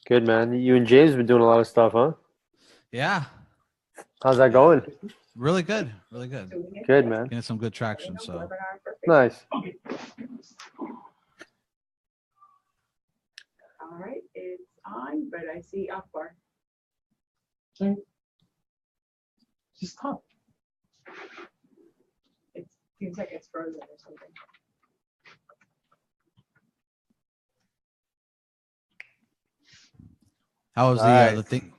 Good, man. You and James have been doing a lot of stuff, huh? Yeah. How's that going? Really good. Really good. Good, man. Getting some good traction. So Nice. All right, it's on, but I see Akbar. Just talk. It seems like it's frozen or something. how was the thing?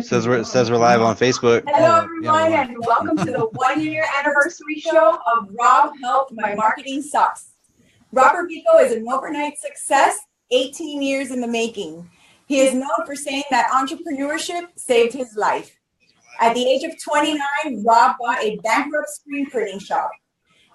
Says we're live on Facebook. Hello, Yeah, everyone, and welcome to the 1-year anniversary show of Rob Helped My Marketing Sucks. Robert Vico is an overnight success, 18 years in the making. He is known for saying that entrepreneurship saved his life. At the age of 29, Rob bought a bankrupt screen printing shop.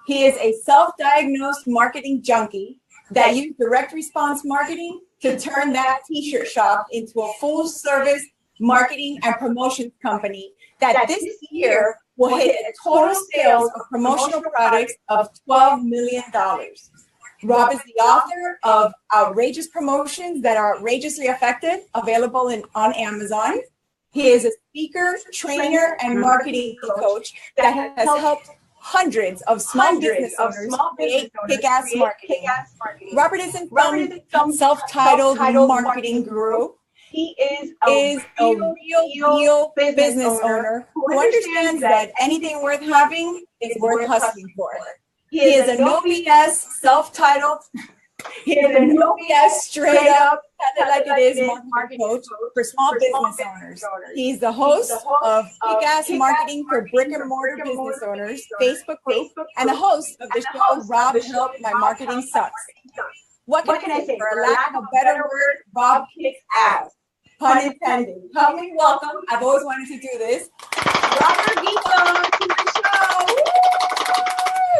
He is a self-diagnosed marketing junkie that used direct response marketing to turn that t-shirt shop into a full-service marketing and promotions company that this year will hit a total sales of promotional products of $12 million. Rob is the author of Outrageous Promotions That Are Outrageously Effective, available on Amazon. He is a speaker, trainer, and marketing coach that has helped hundreds of small business owners create kick-ass marketing. Robert isn't some self-titled marketing guru. He is a real business owner who understands that anything worth having is worth hustling for. He is a no BS self-titled. He is a no BS straight up, like it is marketing coach for small business owners. He's the host of Kickass Marketing for Brick and Mortar Business Owners Facebook group and the host of the show Rob Helped My Marketing Sucks. What can I say? For a lack of a better word, Rob kicks ass. Pun intended. Help me welcome. I've always wanted to do this. Robert Vico to the show.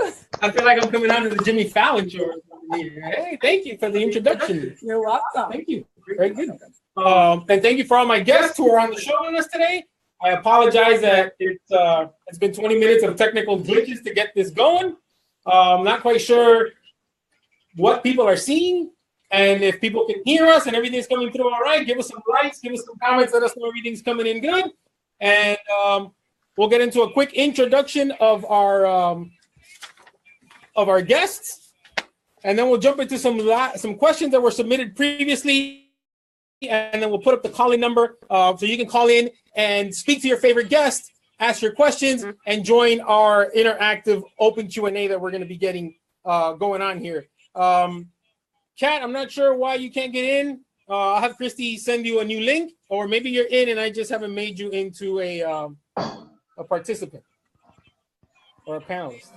Woo! I feel like I'm coming out of the Jimmy Fallon show. Hey, thank you for the introduction. You're welcome. Thank you. Very good. And thank you for all my guests who are on the show with us today. I apologize that it's been 20 minutes of technical glitches to get this going. I'm not quite sure what people are seeing and if people can hear us and everything's coming through all right. Give us some likes, give us some comments, let us know everything's coming in good. And we'll get into a quick introduction of our guests. And then we'll jump into some questions that were submitted previously, and then we'll put up the calling number so you can call in and speak to your favorite guest, ask your questions, and join our interactive open Q&A that we're going to be getting going on here. Kat, I'm not sure why you can't get in. I'll have Christy send you a new link, or maybe you're in and I just haven't made you into a participant or a panelist.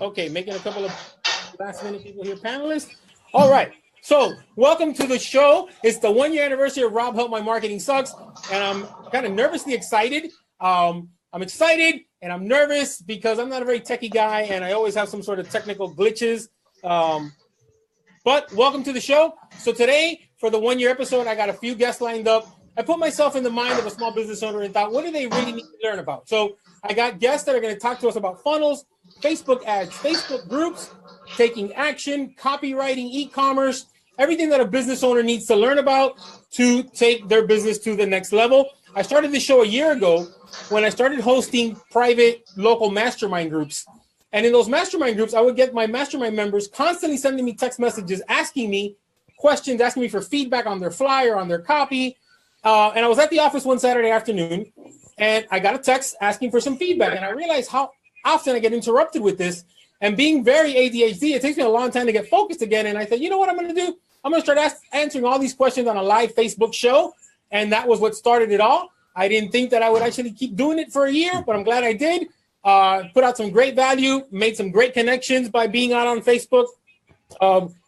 Okay, making a couple of last-minute people here panelists. All right, so welcome to the show. It's the 1-year anniversary of Rob Helped My Marketing Sucks, and I'm kind of nervously excited. I'm excited and I'm nervous because I'm not a very techie guy, and I always have some sort of technical glitches. But welcome to the show. So today, for the 1-year episode, I got a few guests lined up. I put myself in the mind of a small business owner and thought, what do they really need to learn about? So I got guests that are going to talk to us about funnels, Facebook ads, Facebook groups, taking action, copywriting, e-commerce, everything that a business owner needs to learn about to take their business to the next level. I started this show a year ago when I started hosting private local mastermind groups. And in those mastermind groups, I would get my mastermind members constantly sending me text messages, asking me questions, asking me for feedback on their flyer, on their copy. And I was at the office one Saturday afternoon, and I got a text asking for some feedback. And I realized how often I get interrupted with this. And being very ADHD, it takes me a long time to get focused again. And I said, you know what I'm going to do? I'm going to start answering all these questions on a live Facebook show. And that was what started it all. I didn't think that I would actually keep doing it for a year, but I'm glad I did. Put out some great value, made some great connections by being out on Facebook.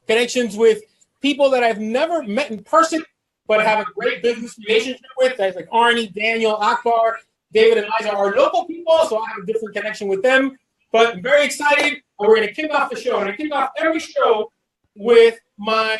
Connections with people that I've never met in person, but have a great business relationship with. Guys like Arne, Daniel, Akbar, David, and Liza are local people, so I have a different connection with them. But I'm very excited. And we're going to kick off the show. And I kick off every show with my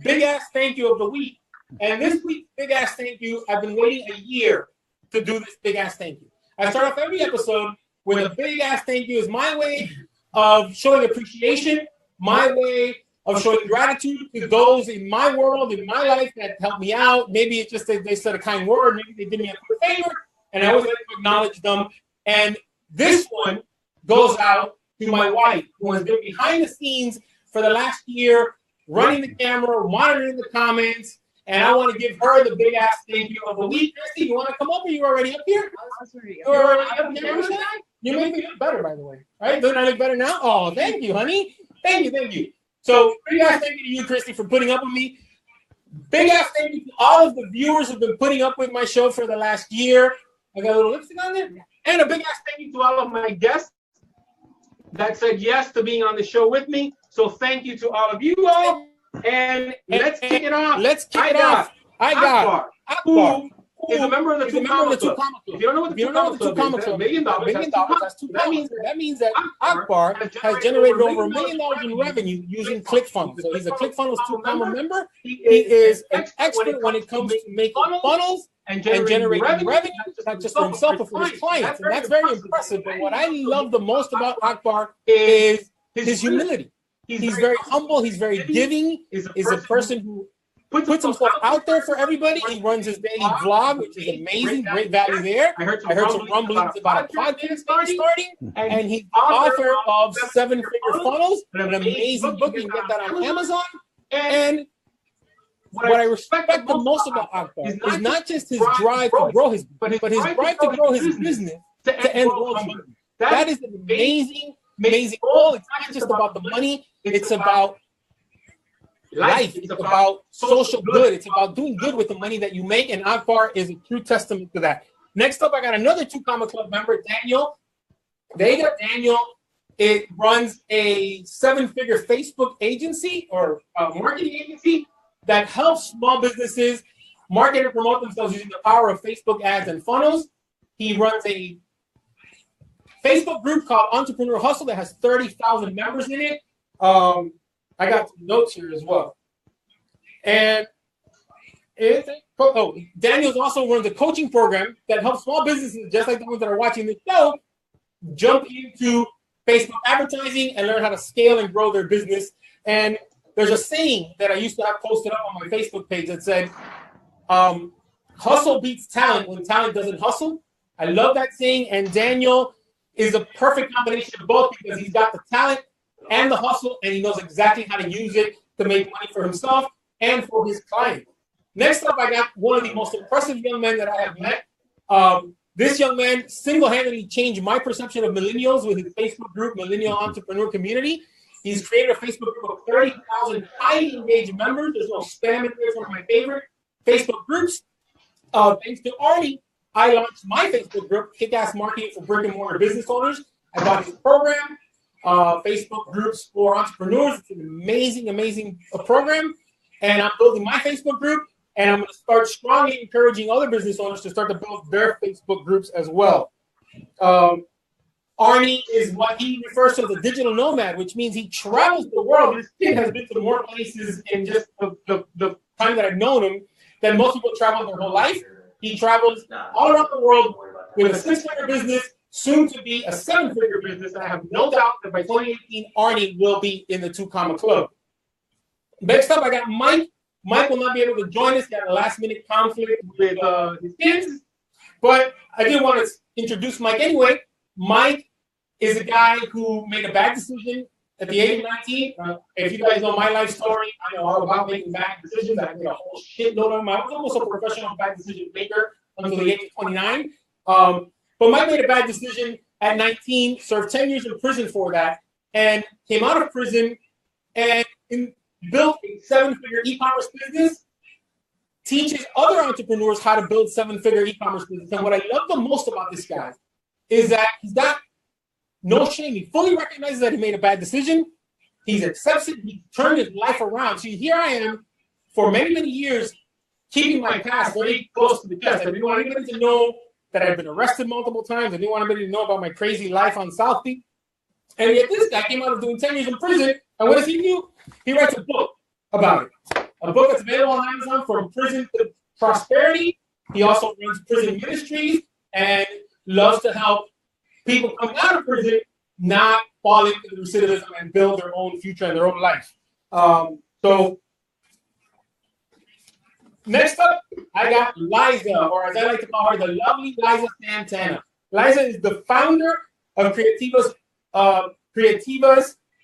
big-ass thank you of the week. And this week's big-ass thank you, I've been waiting a year to do this big-ass thank you. I start off every episode with a big ass thank you. Is my way of showing appreciation, my way of showing gratitude to those in my world, in my life that helped me out. Maybe it's just that they said a kind word, maybe they did me a quick favor, and I always like to acknowledge them. And this one goes out to my wife, who has been behind the scenes for the last year, running the camera, monitoring the comments, and I want to give her the big ass thank you of the week. Christy, you want to come up, or you already up here? You're already up here. You make me look better, by the way. All right, don't I look better now? Oh, thank you, honey. Thank you, thank you. So big ass thank you to you, Christy, for putting up with me. Big ass thank you to all of the viewers who've been putting up with my show for the last year. I got a little lipstick on there. And a big ass thank you to all of my guests that said yes to being on the show with me. So thank you to all of you all. And let's kick it off. I got Akbar, who is a member of the Two Comma Club. If you don't know what the Two Comma Club is, $1 million, that's two commas. That means that Akbar has generated over $1 million in revenue using ClickFunnels. So he's a ClickFunnels 2 Comma member. He is an expert when it comes to making funnels and generating revenue, not just for himself, but for his clients. And that's very impressive. But what I love the most about Akbar is his humility. He's very humble. He's very giving. He's a person who puts himself out there for everybody. He runs his daily vlog, which is amazing. Great value there. I heard some rumblings about a podcast starting, and he's the author of 7-Figure Funnels, an amazing book. You can get that on Amazon. And what I respect the most about Akbar is not just his drive to grow his business, but his drive to grow his business to end world hunger. That is an amazing goal. It's not just about the money. It's about life. It's about social good. It's about doing good with the money that you make. And Akbar is a true testament to that. Next up, I got another Two Comma Club member, Daniel. Veiga. Daniel, it runs a 7-figure Facebook agency or marketing agency that helps small businesses market and promote themselves using the power of Facebook ads and funnels. He runs a Facebook group called Entrepreneur Hustle that has 30,000 members in it. I got some notes here as well. And Daniel also runs a coaching program that helps small businesses, just like the ones that are watching this show, jump into Facebook advertising and learn how to scale and grow their business. And there's a saying that I used to have posted up on my Facebook page that said, hustle beats talent when talent doesn't hustle. I love that saying, and Daniel is a perfect combination of both because he's got the talent and the hustle, and he knows exactly how to use it to make money for himself and for his clients. Next up, I got one of the most impressive young men that I have met. This young man single-handedly changed my perception of millennials with his Facebook group, Millennial Entrepreneur Community. He's created a Facebook group of 30,000 highly engaged members. There's no spam in there. It's one of my favorite Facebook groups. Thanks to Arne, I launched my Facebook group, Kickass Marketing for Brick and Mortar Business Owners. I bought his program, Facebook Groups for Entrepreneurs. It's an amazing program. And I'm building my Facebook group, and I'm going to start strongly encouraging other business owners to start to build their Facebook groups as well. Arne is what he refers to as a digital nomad, which means he travels the world. This kid has been to more places in just the time that I've known him than most people travel their whole life. He travels all around the world with a 6-figure business, soon to be a 7-figure business. And I have no doubt that by 2018, Arne will be in the Two Comma Club. Next up, I got Mike. Mike will not be able to join us. He had a last-minute conflict with his kids. But I did want to introduce Mike anyway. Mike is a guy who made a bad decision at the age of 19. If you guys know my life story, I know all about making bad decisions. I made a whole shitload of them. I was almost a professional bad decision maker until the age of 29. But Mike made a bad decision at 19, served 10 years in prison for that, and came out of prison and built a 7-figure e-commerce business, teaches other entrepreneurs how to build 7-figure e-commerce business. And what I love the most about this guy is that he's got no shame. He fully recognizes that he made a bad decision. He's accepted. He turned his life around. So here I am for many years, keeping my past very close to the chest. I didn't want anybody to know that I've been arrested multiple times. I didn't want anybody to know about my crazy life on South Beach. And yet this guy came out of doing 10 years in prison. And what does he do? He writes a book about it. A book that's available on Amazon, From Prison to Prosperity. He also runs prison ministries and loves to help people coming out of prison not fall into the recidivism and build their own future and their own life. So next up, I got Liza, or as I like to call her, the lovely Liza Santana. Liza is the founder of Creativas,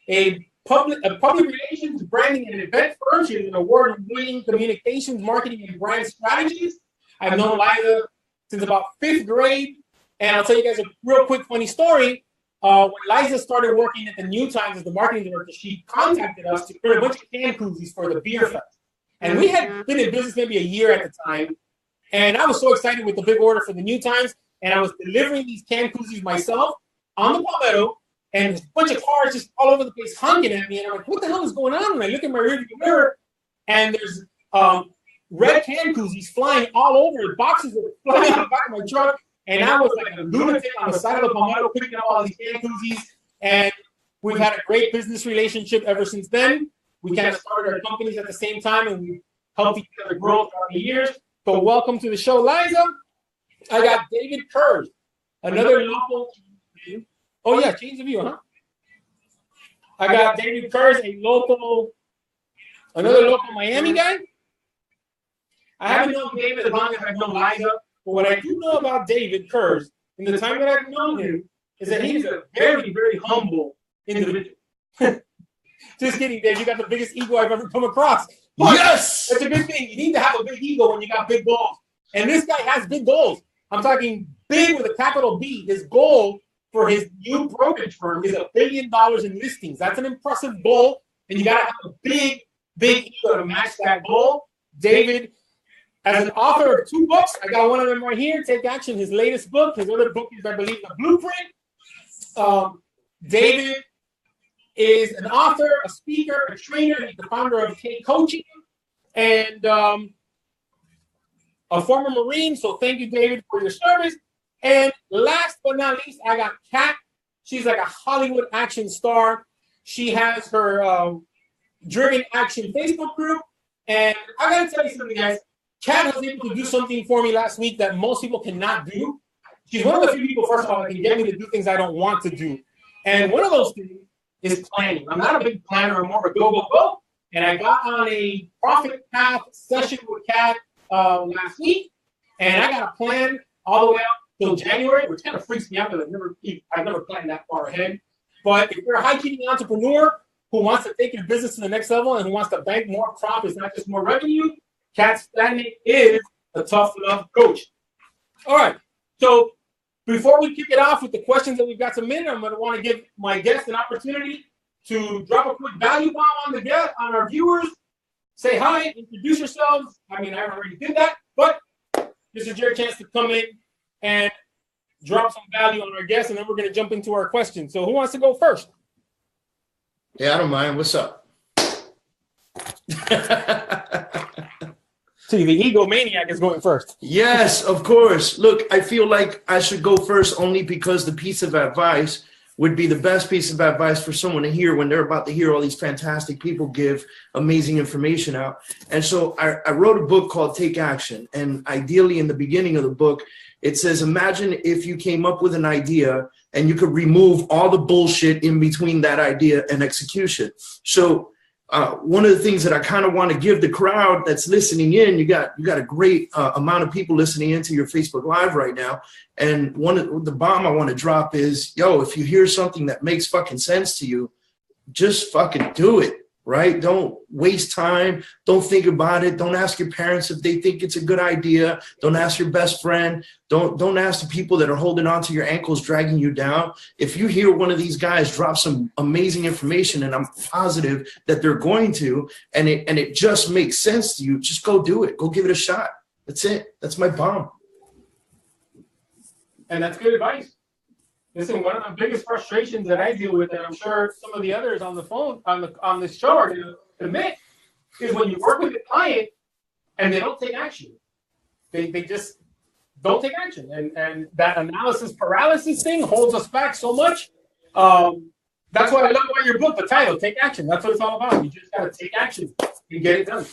a public relations, branding, and event firm. She's an award-winning communications, marketing, and brand strategist. I've known Liza since about 5th grade, and I'll tell you guys a real quick funny story. When Liza started working at the New Times as the marketing director, she contacted us to create a bunch of can koozies for the beer fest. And we had been in business maybe a year at the time, and I was so excited with the big order for the New Times, and I was delivering these can koozies myself on the Palmetto, and there's a bunch of cars just all over the place honking at me, and I'm like, what the hell is going on? And I look in my rearview mirror, and there's red can koozies flying all over. The boxes were flying out the back of my truck, and I was like a lunatic on the side of the Palmetto picking up all these can koozies, and we've had a great business relationship ever since then. We kind of started our companies at the same time, and we helped each other grow throughout the years. So welcome to the show, Liza. I got David Kurz, another local. Oh yeah, change of view, huh? I got David Kurz, another local Miami guy. I haven't known David as long as I've known Liza, but what I do know about David Kurz in the time that I've known him is that he's a very, very humble individual. Just kidding, Dave. You got the biggest ego I've ever come across. But yes! That's a good thing. You need to have a big ego when you got big goals. And this guy has big goals. I'm talking big with a capital B. His goal for his new brokerage firm is $1 billion in listings. That's an impressive goal. And you got to have a big, big ego to match that goal. David, as an author of 2 books, I got one of them right here, Take Action, his latest book. His other book is, I believe, The Blueprint. David is an author, a speaker, a trainer. He's the founder of K Coaching, and a former Marine. So thank you, David, for your service. And last but not least, I got Kat. She's like a Hollywood action star. She has her Driven Action Facebook group. And I got to tell you something, guys. Kat was able to do something for me last week that most people cannot do. She's one of the few people, first of all, that can get me to do things I don't want to do. And one of those things is planning. I'm not a big planner. I'm more of a go. And I got on a profit path session with Kat last week, and I got a plan all the way up till January, which kind of freaks me out because I've never planned that far ahead. But if you're a high-achieving entrepreneur who wants to take your business to the next level and who wants to bank more profits, not just more revenue, Kat Stancik is a tough love coach. All right, so before we kick it off with the questions that we've got submitted, I'm going to want to give my guests an opportunity to drop a quick value bomb on our viewers. Say hi, introduce yourselves. I mean, I already did that, but this is your chance to come in and drop some value on our guests, and then we're going to jump into our questions. So who wants to go first? Yeah, I don't mind. What's up? See, the egomaniac is going first. Yes, of course. Look, I feel like I should go first only because the piece of advice would be the best piece of advice for someone to hear when they're about to hear all these fantastic people give amazing information out. And so I wrote a book called Take Action. And ideally, in the beginning of the book, it says, imagine if you came up with an idea and you could remove all the bullshit in between that idea and execution. So one of the things that I kind of want to give the crowd that's listening in, you got a great amount of people listening into your Facebook Live right now. And one of the bomb I want to drop is, yo, if you hear something that makes fucking sense to you, just fucking do it, right? Don't waste time. Don't think about it. Don't ask your parents if they think it's a good idea. Don't ask your best friend. Don't ask the people that are holding on to your ankles, dragging you down. If you hear one of these guys drop some amazing information, and I'm positive that they're going to, and it just makes sense to you, just go do it. Go give it a shot. That's it. That's my bomb. And that's good advice. Listen, one of the biggest frustrations that I deal with, and I'm sure some of the others on the phone, on this show are going to admit, is when you work with a client and they don't take action. They just don't take action. And that analysis paralysis thing holds us back so much. That's why I love about your book, the title, Take Action. That's what it's all about. You just got to take action and get it done.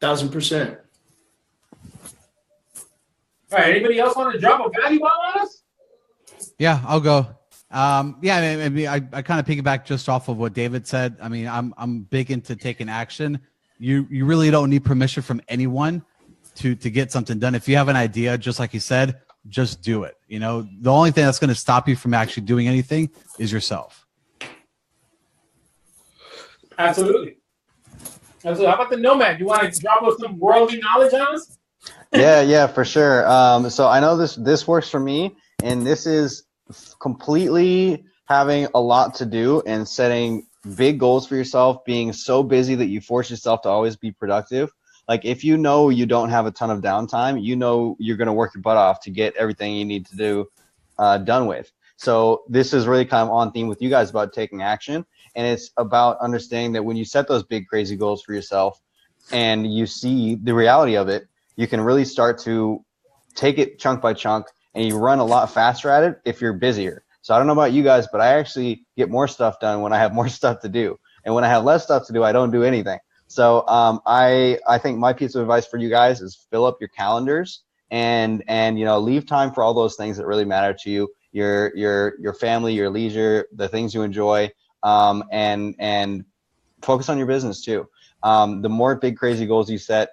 1000%. All right, anybody else want to drop a value bomb on us? Yeah, I'll go. Yeah, I mean, I kind of piggyback just off of what David said. I mean, I'm big into taking action. You really don't need permission from anyone to get something done. If you have an idea, just like he said, just do it. You know, the only thing that's going to stop you from actually doing anything is yourself. Absolutely. Absolutely. How about the Nomad? You want to drop us some worldly knowledge on us? Yeah, for sure. So I know this works for me, and this is completely having a lot to do and setting big goals for yourself, being so busy that you force yourself to always be productive. Like if you know you don't have a ton of downtime, you know you're going to work your butt off to get everything you need to do done with. So this is really kind of on theme with you guys about taking action. And it's about understanding that when you set those big, crazy goals for yourself and you see the reality of it, you can really start to take it chunk by chunk, and you run a lot faster at it if you're busier. So I don't know about you guys, but I actually get more stuff done when I have more stuff to do. And when I have less stuff to do, I don't do anything. So I think my piece of advice for you guys is fill up your calendars and you know, leave time for all those things that really matter to you, your family, your leisure, the things you enjoy, and focus on your business too. The more big crazy goals you set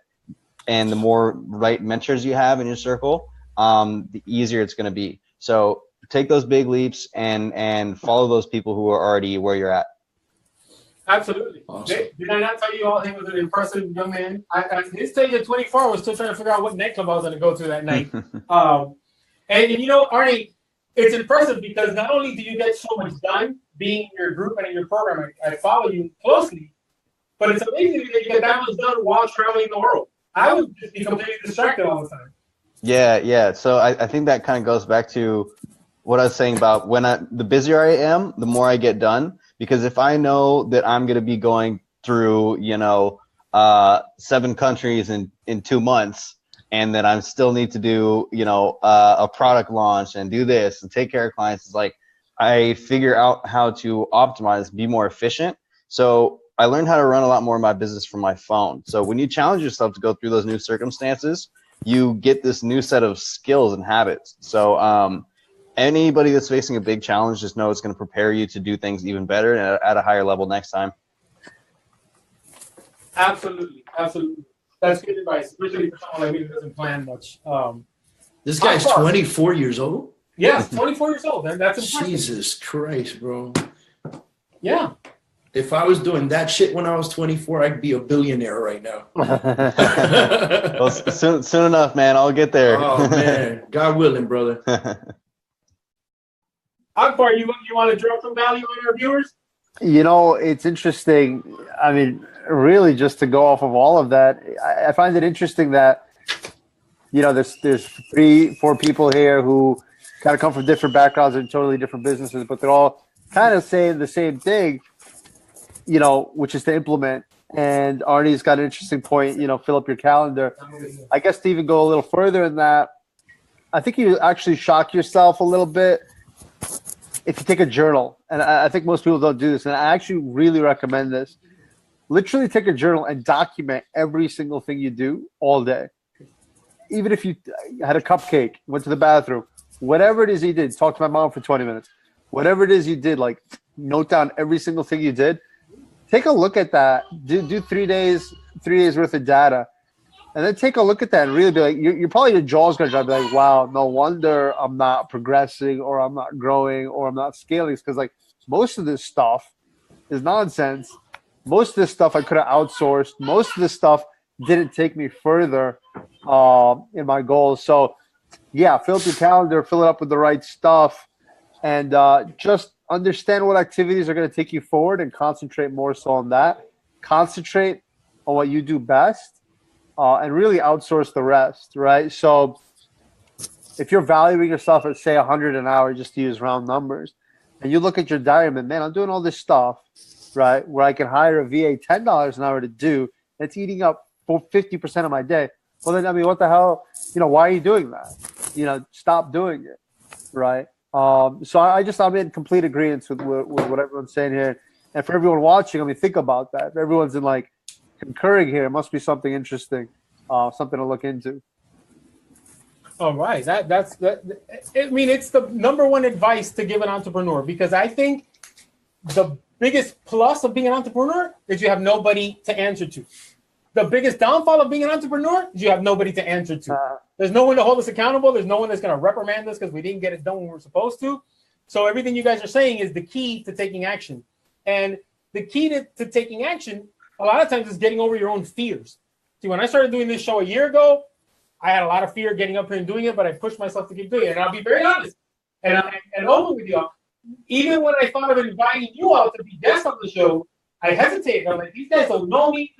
and the more right mentors you have in your circle, the easier it's going to be. So take those big leaps and follow those people who are already where you're at. Absolutely. Awesome. Did I not tell you all he was an impressive young man? At his stage at 24, I was still trying to figure out what nightclub I was going to go to that night. And you know, Arne, it's impressive because not only do you get so much done being in your group and in your program, I follow you closely, but it's amazing that you get that much done while traveling the world. I would just be completely distracted all the time. Yeah. So I think that kind of goes back to what I was saying about the busier I am, the more I get done. Because if I know that I'm going to be going through, 7 countries in 2 months, and that I still need to do, a product launch and do this and take care of clients, it's like I figure out how to optimize, be more efficient. So I learned how to run a lot more of my business from my phone. So when you challenge yourself to go through those new circumstances, you get this new set of skills and habits. So anybody that's facing a big challenge, just know it's going to prepare you to do things even better and at a higher level next time. Absolutely. That's good advice, especially for someone like me who doesn't plan much. This guy's Akbar. 24 years old? Yeah, 24 years old. That's impressive. Jesus Christ, bro. Yeah. If I was doing that shit when I was 24, I'd be a billionaire right now. Well, soon enough, man. I'll get there. Oh, man. God willing, brother. Akbar, you want to drop some value on our viewers? You know, it's interesting. I mean, really, just to go off of all of that, I find it interesting that, there's 3-4 people here who kind of come from different backgrounds and totally different businesses, but they're all kind of saying the same thing, which is to implement. And Arnie's got an interesting point, fill up your calendar. I guess to even go a little further in that, I think you actually shock yourself a little bit if you take a journal. And I think most people don't do this, and I actually really recommend this. Literally take a journal and document every single thing you do all day. Even if you had a cupcake, went to the bathroom, whatever it is you did, talk to my mom for 20 minutes, whatever it is you did, like note down every single thing you did. Take a look at that. Do 3 days worth of data, and then take a look at that and really be like, you're probably your jaw's gonna drop. Be like, wow, no wonder I'm not progressing, or I'm not growing, or I'm not scaling. Because like most of this stuff is nonsense. Most of this stuff I could have outsourced. Most of this stuff didn't take me further in my goals. So yeah, fill up your calendar, fill it up with the right stuff, and just understand what activities are going to take you forward and concentrate more so on that. Concentrate on what you do best and really outsource the rest, right? So if you're valuing yourself at, say, 100 an hour, just to use round numbers, and you look at your diary and, man, I'm doing all this stuff, right, where I can hire a VA $10 an hour to do, it's eating up 50% of my day. Well, then, I mean, what the hell, why are you doing that? Stop doing it, right? So I'm in complete agreement with what everyone's saying here. And for everyone watching, I mean, think about that. If everyone's in like concurring here, it must be something interesting, something to look into. All right, that's that. I mean, it's the number one advice to give an entrepreneur, because I think the biggest plus of being an entrepreneur is you have nobody to answer to. The biggest downfall of being an entrepreneur is you have nobody to answer to. There's no one to hold us accountable. There's no one that's going to reprimand us because we didn't get it done when we were supposed to. So everything you guys are saying is the key to taking action. And the key to taking action, a lot of times, is getting over your own fears. See, when I started doing this show a year ago, I had a lot of fear getting up here and doing it, but I pushed myself to keep doing it. And I'll be very honest and open with you. Even when I thought of inviting you all to be guests on the show, I hesitated. I'm like, these guys don't know me.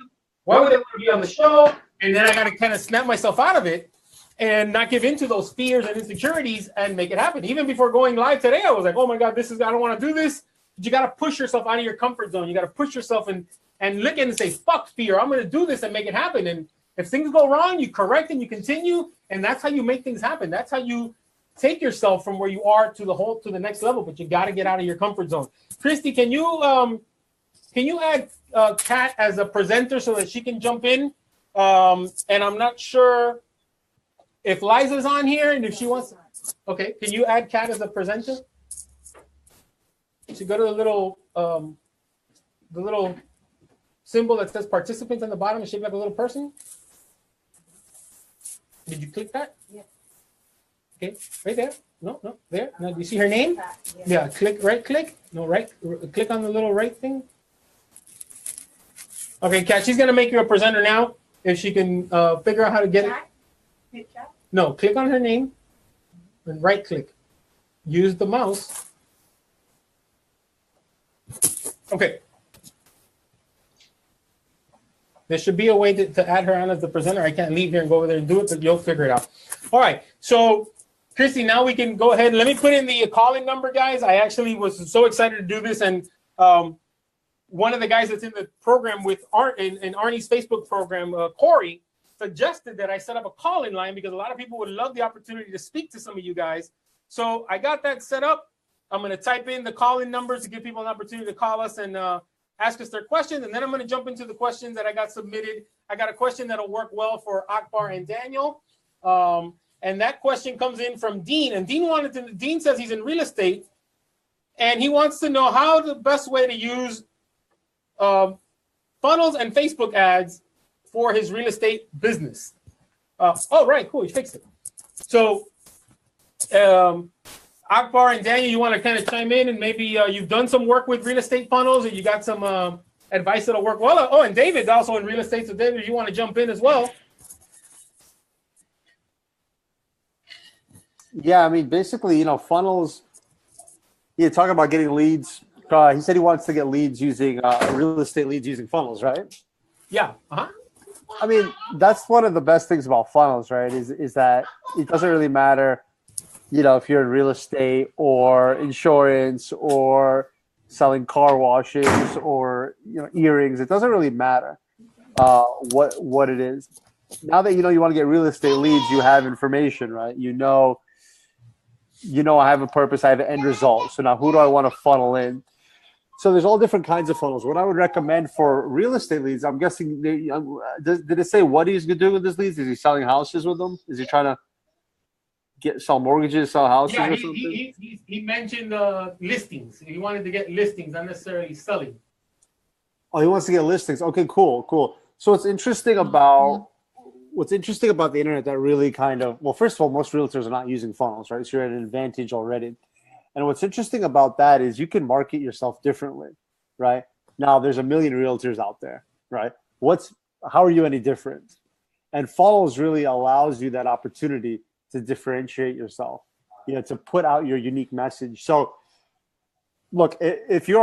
Why would they want to be on the show? And then I got to kind of snap myself out of it and not give in to those fears and insecurities and make it happen. Even before going live today, I was like, oh my God, I don't want to do this. But you got to push yourself out of your comfort zone. You got to push yourself and look and say, fuck fear. I'm going to do this and make it happen. And if things go wrong, you correct and you continue. And that's how you make things happen. That's how you take yourself from where you are to the next level. But you got to get out of your comfort zone. Christy, can you add Kat as a presenter so that she can jump in? And I'm not sure if Liza's on here and if she wants. Okay, can you add Kat as a presenter? So go to the little symbol that says participants on the bottom and shaped like a little person. Did you click that? Yeah. Okay, right there. No, there. Now, do you see her name? Yeah. Click, right click. No, right. Click on the little right thing. Okay, Kat, she's gonna make you a presenter now. If she can figure out how to get it. No, click on her name and right click. Use the mouse. Okay. There should be a way to add her on as the presenter. I can't leave here and go over there and do it, but you'll figure it out. All right. So, Christy, now we can go ahead. Let me put in the call-in number, guys. I actually was so excited to do this, and one of the guys that's in the program with Arne in Arnie's Facebook program, Corey, suggested that I set up a call-in line because a lot of people would love the opportunity to speak to some of you guys. So I got that set up. I'm going to type in the call-in numbers to give people an opportunity to call us and ask us their questions. And then I'm going to jump into the questions that I got submitted. I got a question that'll work well for Akbar and Daniel. And that question comes in from Dean. And Dean says he's in real estate. And he wants to know how the best way to use funnels and Facebook ads for his real estate business. Oh, right, cool, he fixed it. So, Akbar and Daniel, you want to kind of chime in, and maybe you've done some work with real estate funnels, and you got some advice that'll work well. Oh, and David's also in real estate, so David, you want to jump in as well? Yeah, I mean, basically, funnels. You're talking about getting leads. He said he wants to get leads using real estate leads using funnels, right? Yeah. I mean, that's one of the best things about funnels, right? Is that it doesn't really matter, if you're in real estate or insurance or selling car washes or earrings. It doesn't really matter what it is. Now that you want to get real estate leads, you have information, right? I have a purpose, I have an end result. So now who do I want to funnel in? So there's all different kinds of funnels. What I would recommend for real estate leads, I'm guessing, did it say what he's going to do with his leads? Is he selling houses with them? Is he trying to sell mortgages, sell houses or something? He mentioned listings. He wanted to get listings, not necessarily selling. Oh, he wants to get listings. Okay, cool. So what's interesting about the internet that really first of all, most realtors are not using funnels, right? So you're at an advantage already. And what's interesting about that is you can market yourself differently, right? Now there's a million realtors out there, right? How are you any different? And funnels really allows you that opportunity to differentiate yourself, to put out your unique message. So look, if you're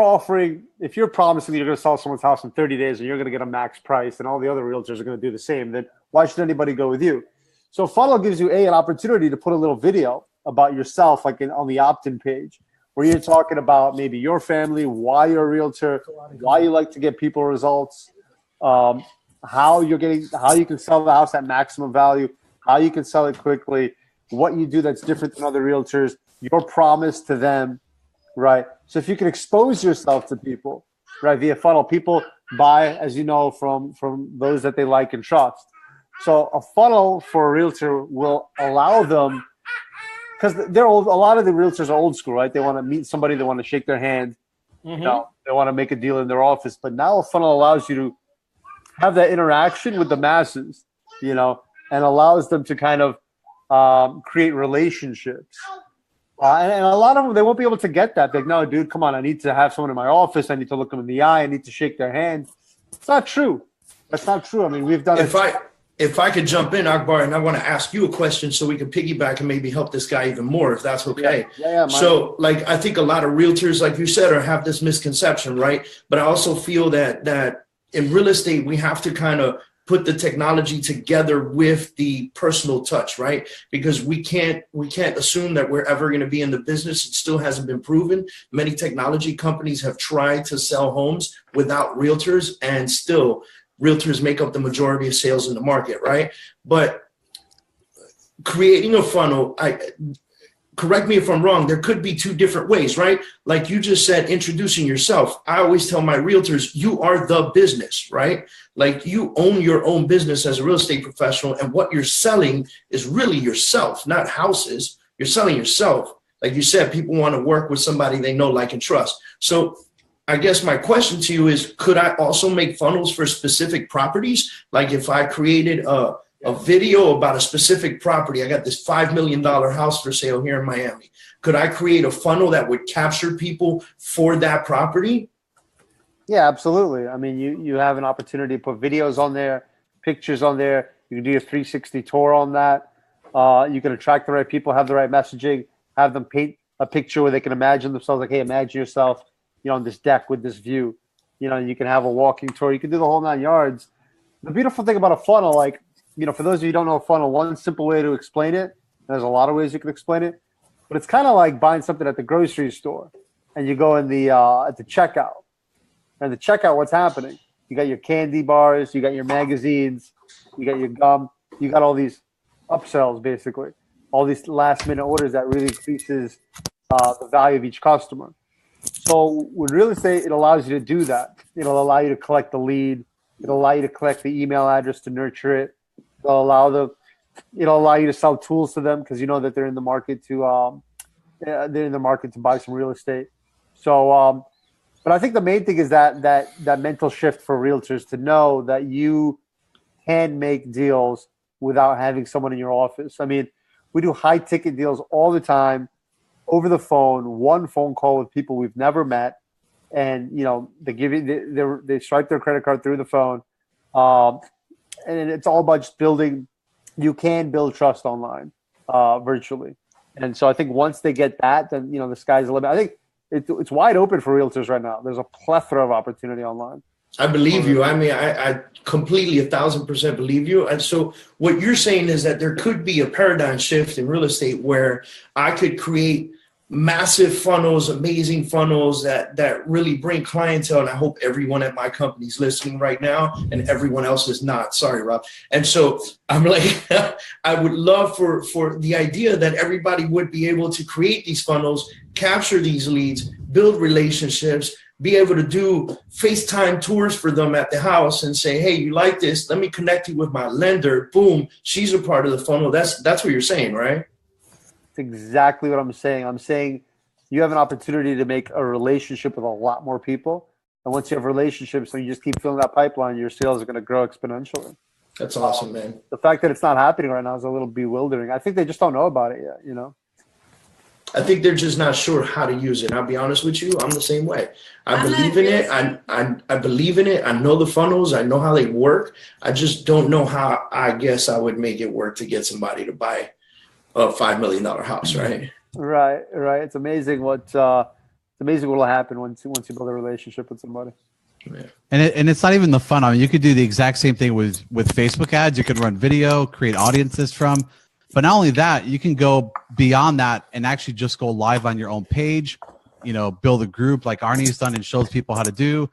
promising that you're going to sell someone's house in 30 days and you're going to get a max price and all the other realtors are going to do the same, then why should anybody go with you? So funnel gives you an opportunity to put a little video about yourself, like on the opt-in page, where you're talking about maybe your family, why you're a realtor, why you like to get people results, how you can sell the house at maximum value, how you can sell it quickly, what you do that's different than other realtors, your promise to them, right? So if you can expose yourself to people, right, via funnel, people buy, as you know, from those that they like and trust. So a funnel for a realtor will allow them, because they're old. A lot of the realtors are old school, right? They want to meet somebody, they want to shake their hand, you know, they want to make a deal in their office. But now a funnel allows you to have that interaction with the masses, you know, and allows them to kind of create relationships. And a lot of them, they won't be able to get that. They're like, no, dude, come on. I need to have someone in my office. I need to look them in the eye. I need to shake their hand. It's not true. That's not true. I mean, we've done If I could jump in, Akbar, and I want to ask you a question so we can piggyback and maybe help this guy even more, if that's okay. So, like, I think a lot of realtors, like you said, have this misconception, right? But I also feel that in real estate, we have to kind of put the technology together with the personal touch, right? Because we can't assume that we're ever going to be in the business. It still hasn't been proven. Many technology companies have tried to sell homes without realtors, and still realtors make up the majority of sales in the market, right? But creating a funnel, correct me if I'm wrong, there could be two different ways, right? Like you just said, introducing yourself. I always tell my realtors, you are the business, right? Like you own your own business as a real estate professional, and what you're selling is really yourself, not houses. You're selling yourself. Like you said, people want to work with somebody they know, like, and trust. So I guess my question to you is, could I also make funnels for specific properties? Like if I created a video about a specific property, I got this $5 million house for sale here in Miami. Could I create a funnel that would capture people for that property? Yeah, absolutely. I mean, you have an opportunity to put videos on there, pictures on there. You can do a 360 tour on that. You can attract the right people, have the right messaging, have them paint a picture where they can imagine themselves, like, hey, imagine yourself, you know, on this deck with this view. You know, you can have a walking tour. You can do the whole 9 yards. The beautiful thing about a funnel, like, you know, for those of you who don't know a funnel, one simple way to explain it, there's a lot of ways you can explain it, but it's kind of like buying something at the grocery store, and you go in the at the checkout. And the checkout, what's happening? You got your candy bars, you got your magazines, you got your gum, you got all these upsells, basically, all these last-minute orders that really increases the value of each customer. So with real estate, it allows you to do that. It'll allow you to collect the lead. It'll allow you to collect the email address to nurture it. It'll allow you to sell tools to them because you know that they're in the market to buy some real estate. So, but I think the main thing is that mental shift for realtors to know that you can make deals without having someone in your office. I mean, we do high ticket deals all the time, over the phone, one phone call with people we've never met, and you know they swipe their credit card through the phone, and it's all about just building. You can build trust online, virtually, and so I think once they get that, then you know the sky's the limit. I think it's wide open for realtors right now. There's a plethora of opportunity online. I believe you. I mean, I completely 1,000% believe you. And so what you're saying is that there could be a paradigm shift in real estate where I could create massive funnels, amazing funnels that really bring clientele. And I hope everyone at my company is listening right now, and everyone else is not. Sorry, Rob. And so I'm like, I would love for the idea that everybody would be able to create these funnels, capture these leads, build relationships, be able to do FaceTime tours for them at the house and say, hey, you like this? Let me connect you with my lender. Boom. She's a part of the funnel. That's what you're saying, right? That's exactly what I'm saying. I'm saying you have an opportunity to make a relationship with a lot more people. And once you have relationships and you just keep filling that pipeline, your sales are going to grow exponentially. That's awesome, man. The fact that it's not happening right now is a little bewildering. I think they just don't know about it yet, you know? I think they're just not sure how to use it. I'll be honest with you. I'm the same way. I believe in it. I believe in it. I know the funnels. I know how they work. I just don't know how I guess I would make it work to get somebody to buy a $5 million house, right? Right. It's amazing what will happen once you build a relationship with somebody. Yeah. And it's not even the fun. I mean, you could do the exact same thing with Facebook ads. You could run video, create audiences from. But not only that, you can go beyond that and actually just go live on your own page, you know, build a group like Arne's done and shows people how to do.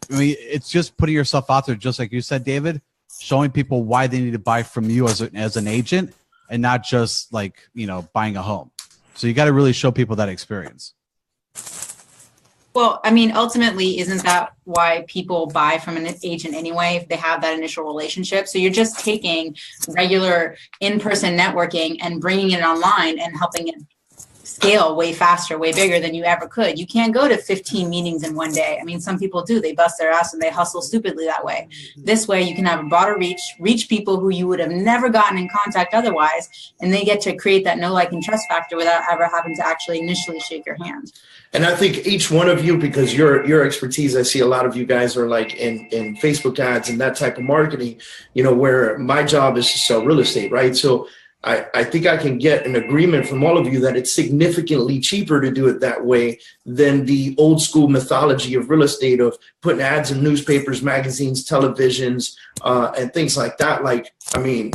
I mean, it's just putting yourself out there, just like you said, David, showing people why they need to buy from you as an agent and not just like, you know, buying a home. So you got to really show people that experience. Well, I mean, ultimately, isn't that why people buy from an agent anyway, if they have that initial relationship? So you're just taking regular in-person networking and bringing it online and helping it scale way faster, way bigger than you ever could. You can't go to 15 meetings in one day. I mean, some people do. They bust their ass and they hustle stupidly that way. This way, you can have a broader reach people who you would have never gotten in contact otherwise, and they get to create that know, like, and trust factor without ever having to actually initially shake your hand. And I think each one of you, because your expertise, I see a lot of you guys are like in Facebook ads and that type of marketing, you know, where my job is to sell real estate, right? So I think I can get an agreement from all of you that it's significantly cheaper to do it that way than the old school mythology of real estate of putting ads in newspapers, magazines, televisions, and things like that. Like, I mean,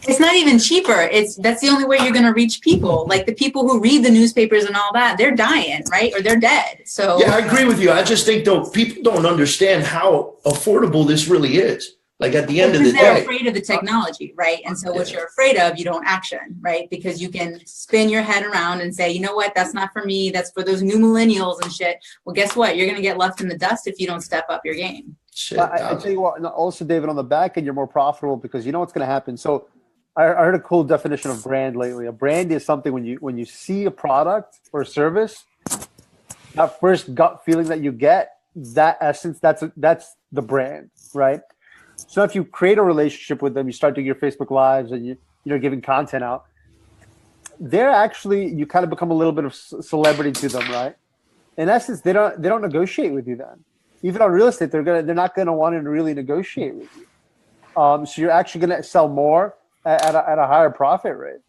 it's not even cheaper. That's the only way you're going to reach people. Like the people who read the newspapers and all that, they're dying, right? Or they're dead. So yeah, I agree with you. I just think people don't understand how affordable this really is. Like at the end of the day, they're afraid of the technology, right? And so what you're afraid of, you don't action, right? Because you can spin your head around and say, you know what, that's not for me. That's for those new millennials and shit. Well, guess what? You're going to get left in the dust if you don't step up your game. Shit, I tell you what, also, David, on the back end, you're more profitable because you know what's going to happen. So I heard a cool definition of brand lately. A brand is something when you see a product or a service, that first gut feeling that you get, that essence, that's the brand, right? So if you create a relationship with them, you start doing your Facebook Lives and you're giving content out, they're actually, you kind of become a little bit of celebrity to them, right? In essence, they don't negotiate with you then. Even on real estate, they're not gonna want to really negotiate with you. So you're actually gonna sell more at a higher profit rate.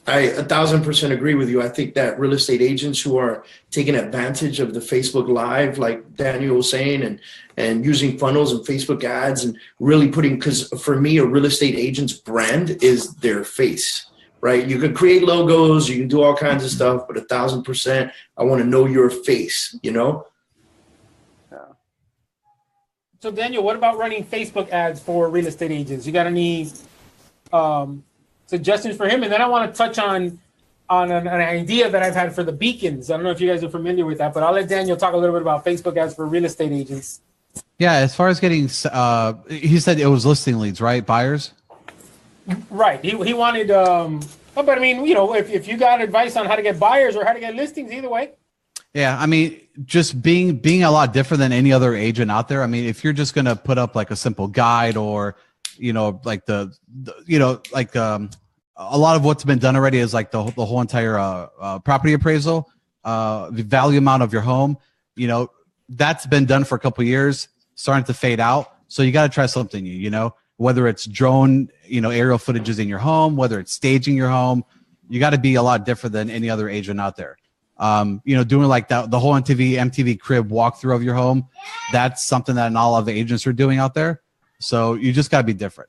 I 1,000% agree with you. I think that real estate agents who are taking advantage of the Facebook Live, like Daniel was saying, and using funnels and Facebook ads and really putting, because for me, a real estate agent's brand is their face, right? You can create logos, you can do all kinds of stuff, but 1,000%, I want to know your face, you know? Yeah. So Daniel, what about running Facebook ads for real estate agents? You got any suggestions for him? And then I want to touch on an idea that I've had for the beacons. I don't know if you guys are familiar with that, but I'll let Daniel talk a little bit about Facebook ads for real estate agents. Yeah, as far as getting, he said it was listing leads, right? Buyers? Right. He wanted, but I mean, you know, if you got advice on how to get buyers or how to get listings, either way. Yeah, I mean, just being a lot different than any other agent out there. I mean, if you're just going to put up like a simple guide or, you know, like a lot of what's been done already is like the whole entire property appraisal, the value amount of your home, you know, that's been done for a couple of years, starting to fade out. So you got to try something new, you know, whether it's drone, you know, aerial footages in your home, whether it's staging your home, you got to be a lot different than any other agent out there. You know, doing like that, the whole MTV crib walkthrough of your home, that's something that not all of the agents are doing out there. So you just got to be different,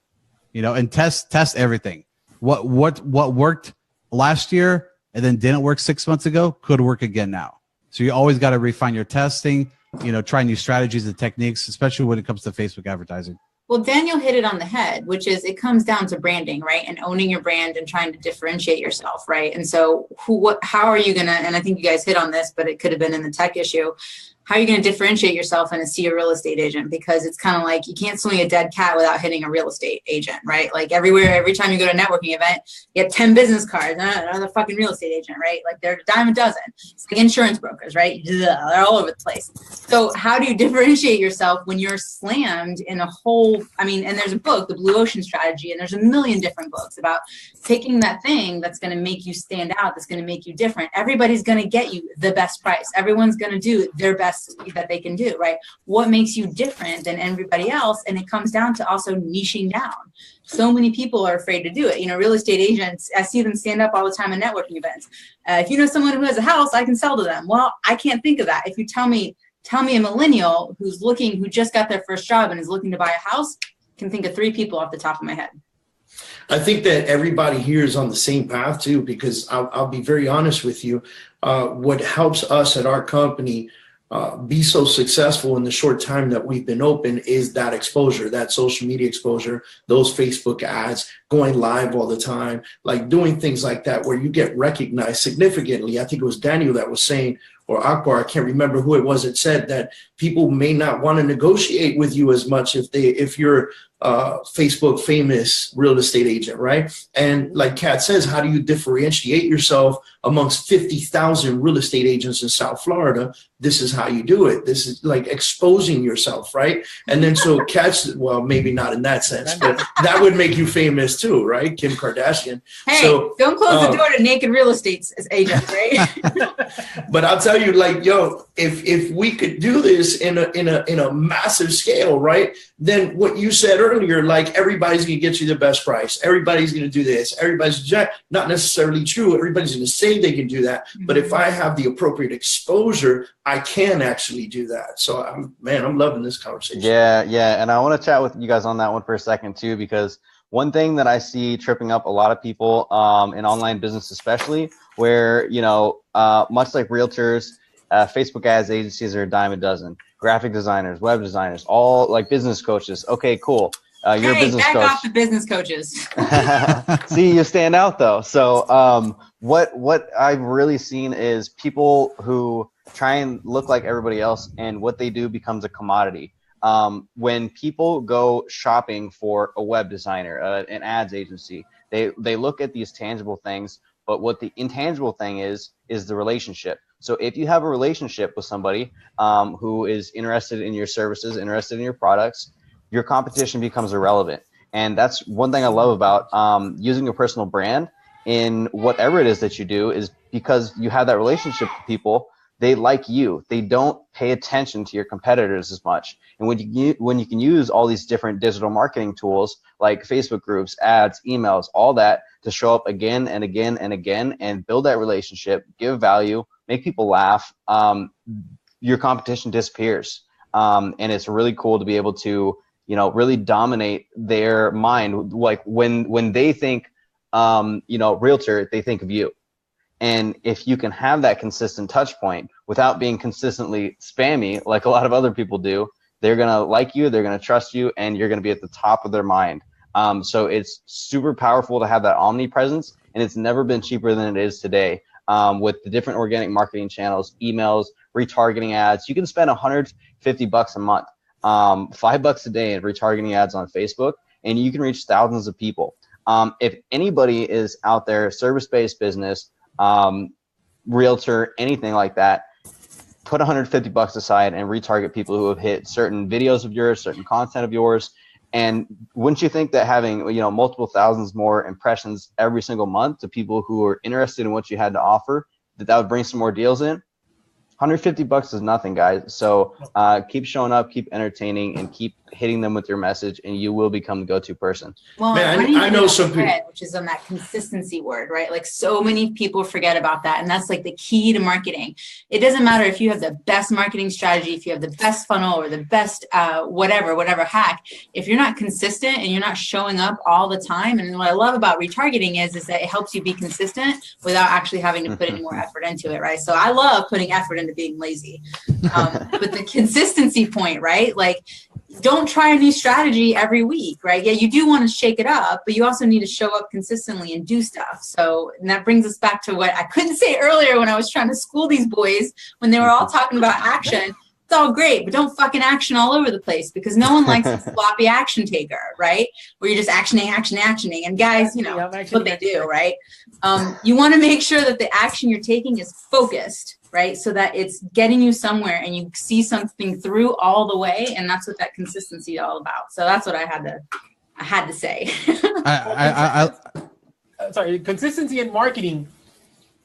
you know, and test everything. What worked last year and then didn't work 6 months ago could work again now. So you always got to refine your testing, you know, try new strategies and techniques, especially when it comes to Facebook advertising. Well, Daniel hit it on the head, which is it comes down to branding, right? And owning your brand and trying to differentiate yourself, right? And so how are you going to, and I think you guys hit on this, but it could have been in the tech issue. How are you going to differentiate yourself and see a real estate agent? Because it's kind of like you can't swing a dead cat without hitting a real estate agent, right? Like every time you go to a networking event, you have 10 business cards, another fucking real estate agent, right? Like they're a dime a dozen. It's like insurance brokers, right? They're all over the place. So how do you differentiate yourself when you're slammed in a whole, I mean, and there's a book, The Blue Ocean Strategy, and there's a million different books about taking that thing that's going to make you stand out, that's going to make you different. Everybody's going to get you the best price. Everyone's going to do their best that they can do, right? What makes you different than everybody else? And it comes down to also niching down. So many people are afraid to do it. You know, real estate agents, I see them stand up all the time in networking events. If you know someone who has a house, I can sell to them. Well, I can't think of that. If you tell me a millennial who just got their first job and is looking to buy a house, can think of 3 people off the top of my head. I think that everybody here is on the same path too, because I'll be very honest with you. What helps us at our company be so successful in the short time that we've been open is that exposure, that social media exposure, those Facebook ads, going live all the time, like doing things like that where you get recognized significantly. I think it was Daniel that was saying or Akbar, I can't remember who it was that said that people may not want to negotiate with you as much if you're Facebook famous real estate agent, right? And like Kat says, how do you differentiate yourself amongst 50,000 real estate agents in South Florida? This is how you do it. This is like exposing yourself, right? And then so Kat's, well, maybe not in that sense, but that would make you famous too, right? Kim Kardashian. Hey, so, don't close the door to naked real estate agents, right? But I'll tell you, like, yo, if we could do this in a massive scale, right? Then what you said earlier, like everybody's going to get you the best price. Everybody's going to do this. Everybody's not necessarily true. Everybody's going to say they can do that. But if I have the appropriate exposure, I can actually do that. So I'm loving this conversation. Yeah. And I want to chat with you guys on that one for a second too, because one thing that I see tripping up a lot of people in online business, especially where, much like realtors, Facebook ads agencies are a dime a dozen. Graphic designers, web designers, all like business coaches. Okay, cool. You're a business back coach. off the business coaches. See, you stand out though. So what I've really seen is people who try and look like everybody else, and what they do becomes a commodity. When people go shopping for a web designer, an ads agency, they look at these tangible things, but what the intangible thing is the relationship. So if you have a relationship with somebody who is interested in your services, interested in your products, your competition becomes irrelevant. And that's one thing I love about using a personal brand in whatever it is that you do, is because you have that relationship with people. They like you. They don't pay attention to your competitors as much. And when you can use all these different digital marketing tools like Facebook groups, ads, emails, all that to show up again and again and again and build that relationship, give value, make people laugh, your competition disappears. And it's really cool to be able to, really dominate their mind. Like when they think, realtor, they think of you. And if you can have that consistent touch point without being consistently spammy, like a lot of other people do, they're going to like you, they're going to trust you, and you're going to be at the top of their mind. So it's super powerful to have that omnipresence, and it's never been cheaper than it is today. With the different organic marketing channels, emails, retargeting ads, you can spend $150 a month, $5 a day in retargeting ads on Facebook, and you can reach thousands of people. If anybody is out there, service-based business, realtor, anything like that, put $150 aside and retarget people who have hit certain videos of yours, certain content of yours. And wouldn't you think that having, multiple thousands more impressions every single month to people who are interested in what you had to offer, that would bring some more deals in? $150 is nothing, guys. So keep showing up, keep entertaining, and keep hitting them with your message, and you will become the go-to person. Well, man, I know some people, which is on that consistency word, right? Like so many people forget about that. And that's like the key to marketing. It doesn't matter if you have the best marketing strategy, if you have the best funnel or the best whatever hack. If you're not consistent and you're not showing up all the time, and what I love about retargeting is that it helps you be consistent without actually having to put any more effort into it, right? So I love putting effort into being lazy. But the consistency point, right? Like, don't try a new strategy every week, right? Yeah, you do want to shake it up, but you also need to show up consistently and do stuff. So, and that brings us back to what I couldn't say earlier when I was trying to school these boys when they were all talking about action. It's all great, but don't fucking action all over the place, because no one likes a sloppy action taker, right? Where you're just actioning. And guys, that's what they do, right? You want to make sure that the action you're taking is focused, right? So that it's getting you somewhere and you see something through all the way. And that's what that consistency is all about. So that's what I had to say. Sorry, consistency in marketing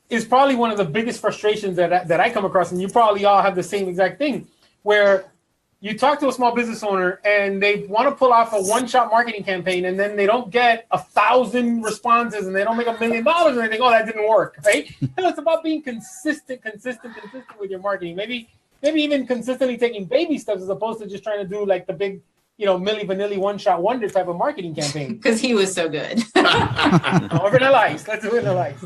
is probably one of the biggest frustrations that I come across. And you probably all have the same exact thing, where you talk to a small business owner and they want to pull off a one-shot marketing campaign, and then they don't get 1,000 responses and they don't make $1 million, and they think, oh, that didn't work, right? No, it's about being consistent with your marketing. Maybe even consistently taking baby steps as opposed to just trying to do like the big, Milli Vanilli one-shot wonder type of marketing campaign. Because he was so good. Over the lights. Let's do it in the lights.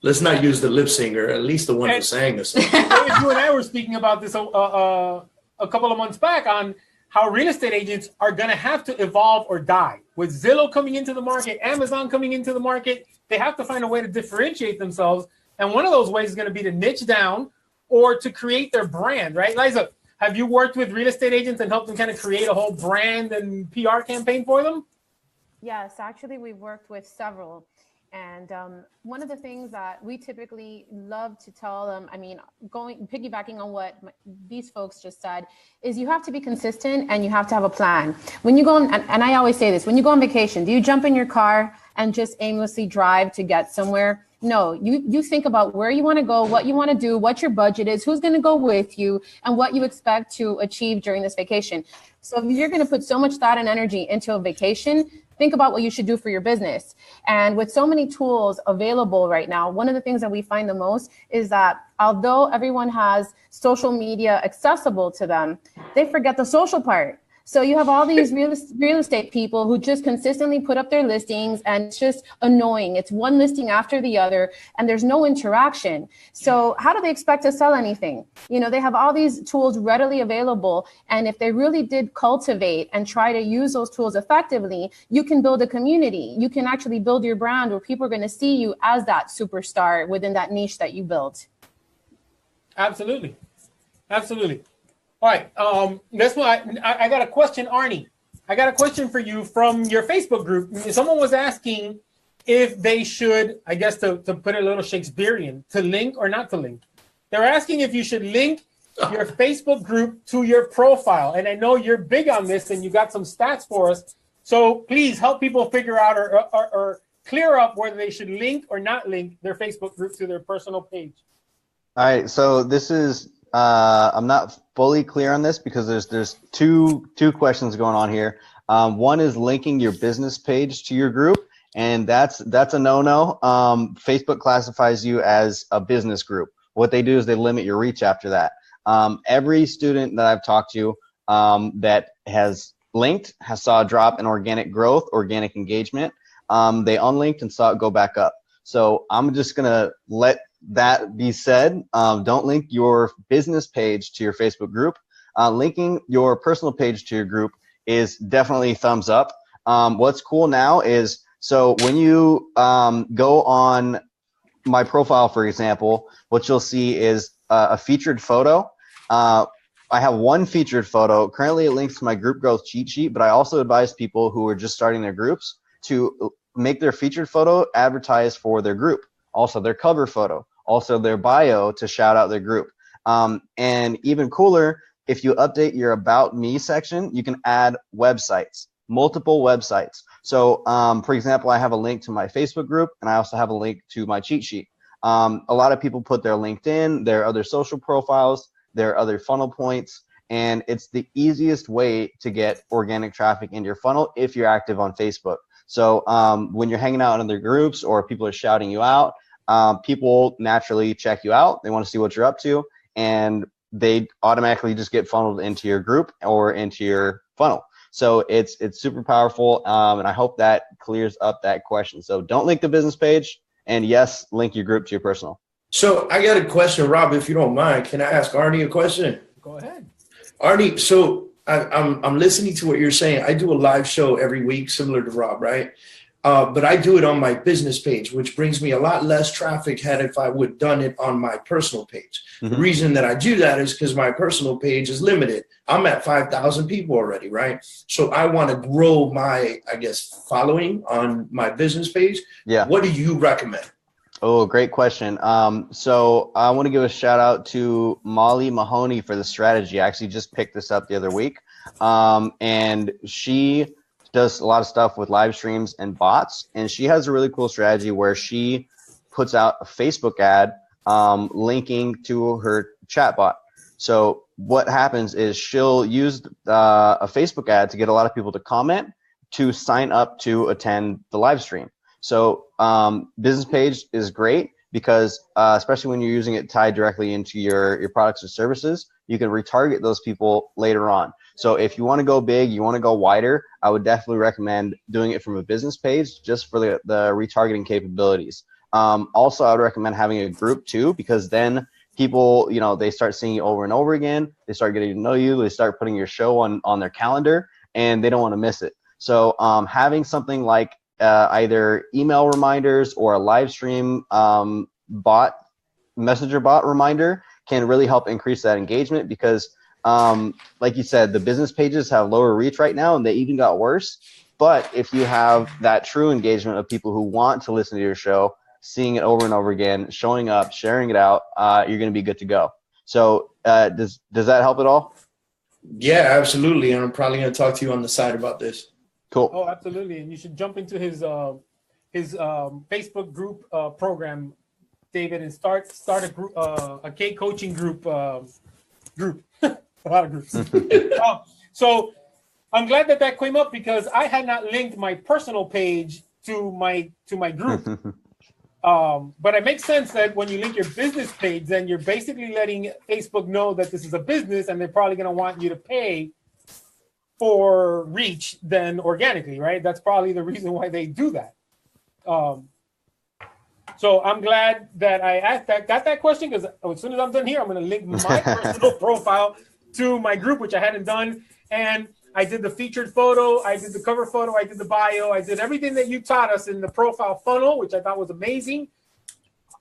Let's not use the lip singer, at least the one who sang the song. You and I were speaking about this a couple of months back on how real estate agents are going to have to evolve or die. With Zillow coming into the market, Amazon coming into the market, they have to find a way to differentiate themselves. And one of those ways is going to be to niche down or to create their brand, right? Liza, have you worked with real estate agents and helped them kind of create a whole brand and PR campaign for them? Yes, actually, we've worked with several. And one of the things that we typically love to tell them, I mean, piggybacking on what these folks just said, is you have to be consistent and you have to have a plan. When you go on, and I always say this, when you go on vacation, do you jump in your car and just aimlessly drive to get somewhere? No, you think about where you want to go, what you want to do, what your budget is, who's going to go with you, and what you expect to achieve during this vacation. So if you're going to put so much thought and energy into a vacation, think about what you should do for your business. And with so many tools available right now, one of the things that we find the most is that although everyone has social media accessible to them, they forget the social part. So you have all these real estate people who just consistently put up their listings, and it's just annoying. It's one listing after the other, and there's no interaction. So how do they expect to sell anything? You know, they have all these tools readily available, and if they really did cultivate and try to use those tools effectively, you can build a community. You can actually build your brand where people are going to see you as that superstar within that niche that you built. Absolutely. Absolutely. All right, that's why I got a question, Arne. I got a question for you from your Facebook group. Someone was asking if they should, I guess to put it a little Shakespearean, to link or not to link. They're asking if you should link your Facebook group to your profile. And I know you're big on this and you got some stats for us. So please help people figure out or clear up whether they should link or not link their Facebook group to their personal page. All right, so this is I'm not fully clear on this because there's two questions going on here. One is linking your business page to your group, and that's a no-no. Facebook classifies you as a business group. What they do is they limit your reach after that. Every student that I've talked to that has linked saw a drop in organic growth, organic engagement. They unlinked and saw it go back up. So I'm just gonna let that be said. Don't link your business page to your Facebook group. Linking your personal page to your group is definitely thumbs up. What's cool now is, so when you go on my profile, for example, what you'll see is a featured photo. I have one featured photo. Currently it links to my group growth cheat sheet, but I also advise people who are just starting their groups to make their featured photo advertise for their group, also their cover photo, also their bio to shout out their group. And even cooler, if you update your About Me section, you can add websites, multiple websites. So for example, I have a link to my Facebook group, and I also have a link to my cheat sheet. A lot of people put their LinkedIn, their other social profiles, their other funnel points, and it's the easiest way to get organic traffic into your funnel if you're active on Facebook. So when you're hanging out in other groups or people are shouting you out, people naturally check you out. They want to see what you're up to, and they automatically just get funneled into your group or into your funnel. So it's super powerful, and I hope that clears up that question. So don't link the business page, and yes, link your group to your personal. So I got a question, Rob, if you don't mind. Can I ask Arne a question? Go ahead. Arne, so I'm listening to what you're saying. I do a live show every week, similar to Rob, right? But I do it on my business page, which brings me a lot less traffic than if I would done it on my personal page. Mm-hmm. The reason that I do that is because my personal page is limited. I'm at 5,000 people already, right? So I want to grow my, I guess, following on my business page. Yeah. What do you recommend? Oh, great question. So I want to give a shout out to Molly Mahoney for the strategy. I actually just picked this up the other week. And she does a lot of stuff with live streams and bots. And she has a really cool strategy where she puts out a Facebook ad linking to her chatbot. So what happens is she'll use a Facebook ad to get a lot of people to comment to sign up to attend the live stream. So business page is great because especially when you're using it tied directly into your products or services, you can retarget those people later on. So if you want to go big, you want to go wider, I would definitely recommend doing it from a business page just for the retargeting capabilities. Also, I would recommend having a group too, because then people, they start seeing you over and over again. They start getting to know you. They start putting your show on their calendar, and they don't want to miss it. So having something like either email reminders or a live stream bot messenger bot reminder can really help increase that engagement because, like you said, the business pages have lower reach right now, and they even got worse. But if you have that true engagement of people who want to listen to your show, seeing it over and over again, showing up, sharing it out, you're going to be good to go. So does that help at all? Yeah, absolutely. And I'm probably going to talk to you on the side about this. Cool. Oh, absolutely. And you should jump into his Facebook group program, David, and start a group, a K coaching group. A lot of groups. So I'm glad that came up because I had not linked my personal page to my group. But it makes sense that when you link your business page, then you're basically letting Facebook know that this is a business, and they're probably going to want you to pay for reach than organically, right? That's probably the reason why they do that. So I'm glad that I got that question, because as soon as I'm done here, I'm going to link my personal profile to my group, which I hadn't done. And I did the featured photo, I did the cover photo, I did the bio, I did everything that you taught us in the profile funnel, which I thought was amazing.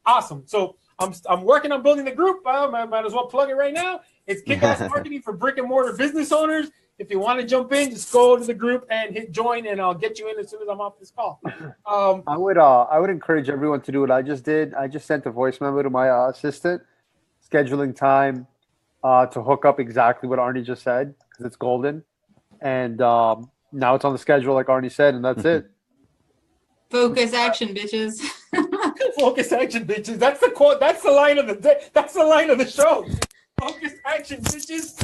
Awesome. So I'm working on building the group. I might as well plug it right now. It's Kickass Marketing for brick and mortar business owners. If you want to jump in, just go to the group and hit join, and I'll get you in as soon as I'm off this call. I would encourage everyone to do what I just did. I just sent a voice memo to my assistant, scheduling time to hook up exactly what Arne just said, because it's golden. And now it's on the schedule, like Arne said, and that's it. Focus action, bitches. Focus action, bitches. That's the quote. That's the line of the day. That's the line of the show. Focus action, bitches.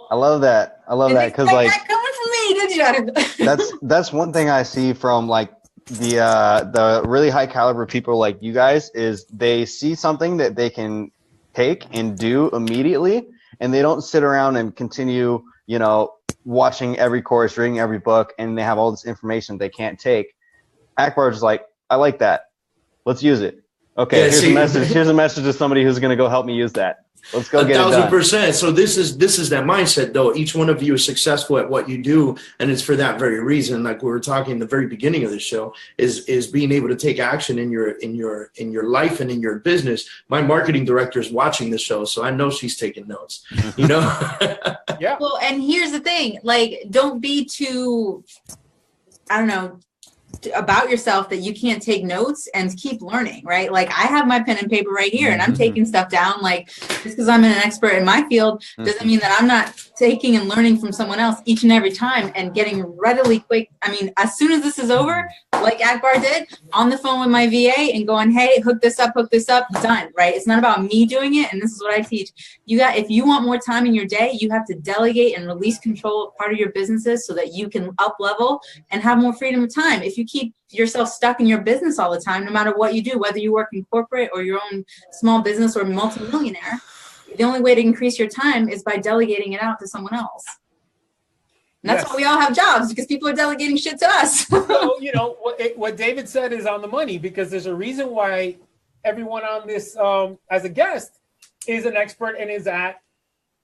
I love that. Because like that coming from me, did you? that's one thing I see from like the really high caliber people like you guys is they see something that they can take and do immediately, and they don't sit around and continue, watching every course, reading every book, and they have all this information they can't take. Akbar's just like, I like that. Let's use it. Okay, here's a message. Here's a message to somebody who's going to go help me use that. Let's go get it done. 1,000%. So this is that mindset, though. Each one of you is successful at what you do, and it's for that very reason. Like we were talking in the very beginning of the show, is being able to take action in your life and in your business. My marketing director is watching the show, so I know she's taking notes. Yeah. Well, and here's the thing: like, don't be too, I don't know, about yourself that you can't take notes and keep learning, right? Like I have my pen and paper right here and I'm taking stuff down. Like just because I'm an expert in my field doesn't mean that I'm not taking and learning from someone else each and every time and getting readily quick. I mean, as soon as this is over, like Akbar did, on the phone with my VA and going, hey, hook this up, done, right? It's not about me doing it. And this is what I teach. If you want more time in your day, you have to delegate and release control of part of your businesses so that you can up level and have more freedom of time. If you keep yourself stuck in your business all the time, no matter what you do, whether you work in corporate or your own small business or multimillionaire, the only way to increase your time is by delegating it out to someone else. And that's why we all have jobs, because people are delegating shit to us. So, what David said is on the money, because there's a reason why everyone on this as a guest is an expert and is at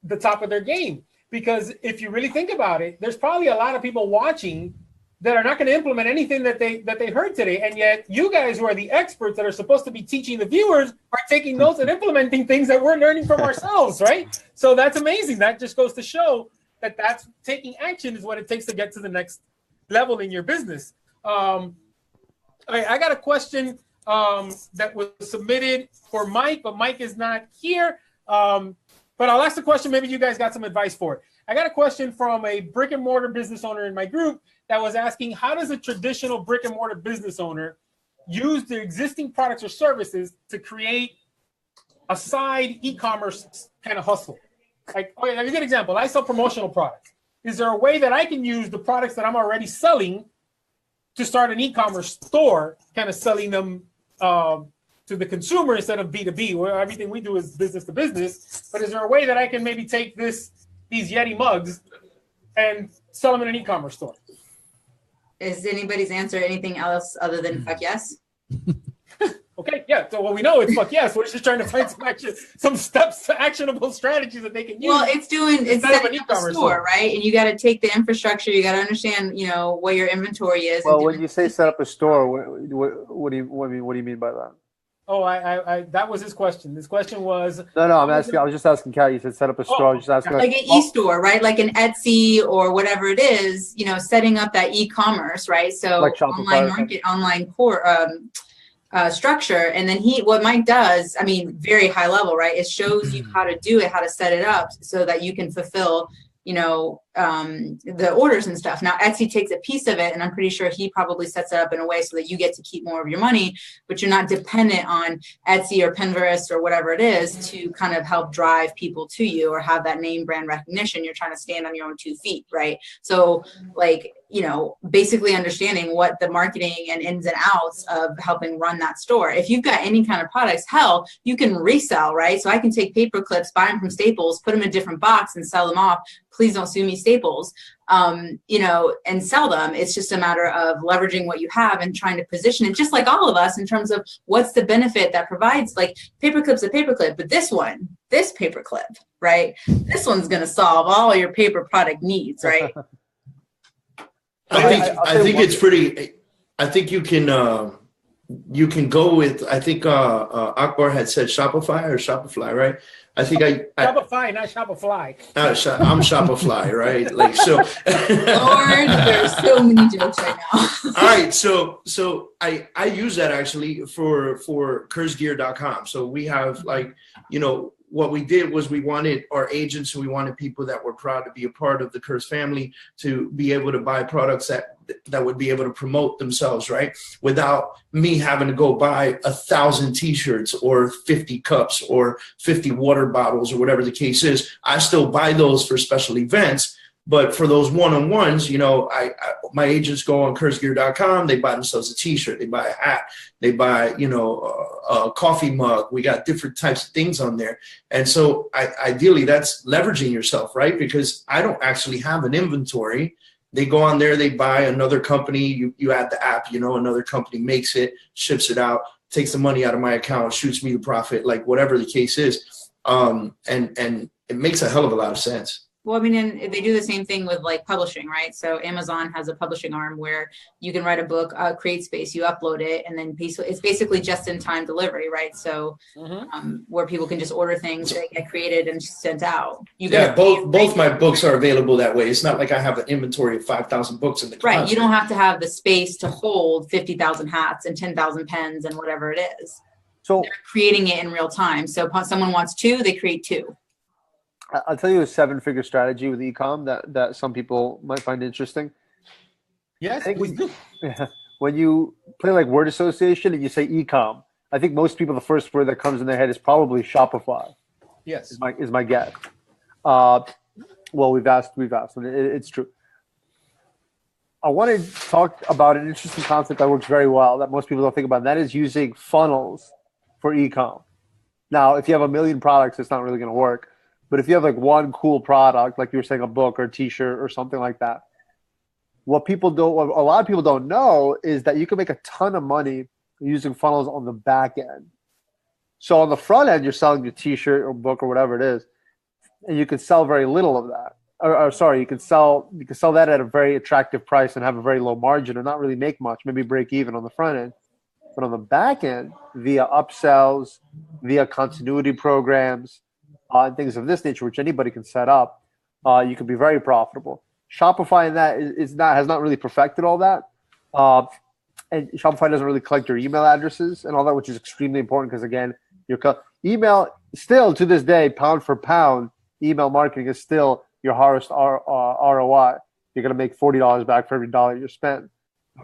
the top of their game. Because if you really think about it, there's probably a lot of people watching that are not going to implement anything that they heard today. And yet you guys who are the experts that are supposed to be teaching the viewers are taking notes and implementing things that we're learning from ourselves, right? So that's amazing. That just goes to show that's taking action is what it takes to get to the next level in your business. I got a question that was submitted for Mike, but Mike is not here. But I'll ask the question. Maybe you guys got some advice for it. I got a question from a brick and mortar business owner in my group that was asking, how does a traditional brick and mortar business owner use their existing products or services to create a side e-commerce kind of hustle? Like, okay, let me give an example. I sell promotional products. Is there a way that I can use the products that I'm already selling to start an e-commerce store, kind of selling them to the consumer instead of B2B, where everything we do is business to business? But is there a way that I can maybe take these Yeti mugs and sell them in an e-commerce store? Is anybody's answer anything else other than fuck yes? Okay. Okay, yeah. So well, we know it's fuck yes. We're just trying to find some steps, actionable strategies that they can use. Well, it's setting up a e-commerce store, right? And you got to take the infrastructure. You got to understand, you know, what your inventory is. Well, when you say set up a store, what do you mean by that? Oh, I that was his question. His question was no. I'm asking. I was just asking Kat. You said set up a store. I was just asking like an e-store, right? Like an Etsy or whatever it is. You know, setting up that e-commerce, right? So like online core structure. And then what Mike does, I mean, very high level, right? It shows you how to do it, how to set it up so that you can fulfill, you know, the orders and stuff. Now, Etsy takes a piece of it, and I'm pretty sure he probably sets it up in a way so that you get to keep more of your money, but you're not dependent on Etsy or Pinterest or whatever it is to kind of help drive people to you or have that name brand recognition. You're trying to stand on your own 2 feet, right? So, like, you know, basically understanding what the marketing and ins and outs of helping run that store. If you've got any kind of products, hell, you can resell, right? So I can take paper clips, buy them from Staples, put them in a different box and sell them off. Please don't sue me, Staples, you know, and sell them. It's just a matter of leveraging what you have and trying to position it, just like all of us, in terms of what's the benefit that provides. Like, paperclip's a paperclip, but this paperclip, right? This one's going to solve all your paper product needs, right? I think it's pretty. I think you can go with. I think Akbar had said Shopify or Shopify, right? I think Shopify, not Shopify. I'm Shopify, right? Like so. Lord, there's so many jokes right now. All right, so I use that actually for kurzgear.com. So we have, like, you know, what we did was we wanted our agents, we wanted people that were proud to be a part of the Kurz family to be able to buy products that would be able to promote themselves, right? Without me having to go buy 1,000 t-shirts or 50 cups or 50 water bottles or whatever the case is. I still buy those for special events. But for those one-on-ones, you know, my agents go on kurzgear.com, they buy themselves a t-shirt, they buy a hat, they buy, you know, a coffee mug. We got different types of things on there. And so ideally that's leveraging yourself, right? Because I don't actually have an inventory. They go on there, they buy another company, you add the app, you know, another company makes it, ships it out, takes the money out of my account, shoots me the profit, like whatever the case is. And it makes a hell of a lot of sense. Well, I mean, and they do the same thing with like publishing, right? So Amazon has a publishing arm where you can write a book, create space, you upload it, and then it's basically just-in-time delivery, right? So where people can just order things, they get created and sent out. Both my books are available that way. It's not like I have an inventory of 5,000 books in the closet. Right, you don't have to have the space to hold 50,000 hats and 10,000 pens and whatever it is. So they're creating it in real time. So if someone wants 2, they create 2. I'll tell you a 7-figure strategy with e-com that some people might find interesting. Yes, please do. When you play like word association and you say e-com, I think most people, the first word that comes in their head is probably Shopify. Yes, is my guess. Well, we've asked, and it's true. I want to talk about an interesting concept that works very well that most people don't think about, and that is using funnels for e-com. Now, if you have 1 million products, it's not really going to work. But if you have like one cool product, like you were saying, a book or a t-shirt or something like that, what a lot of people don't know is that you can make a ton of money using funnels on the back end. So on the front end, you're selling your t-shirt or book or whatever it is, and you can sell very little of that. You can sell that at a very attractive price and have a very low margin and not really make much, maybe break even on the front end. But on the back end, via upsells, via continuity programs, and things of this nature, which anybody can set up, you can be very profitable. Shopify in that has not really perfected all that, and Shopify doesn't really collect your email addresses and all that, which is extremely important because again, your email still to this day, pound for pound, email marketing is still your highest ROI. You're going to make $40 back for every dollar you spend.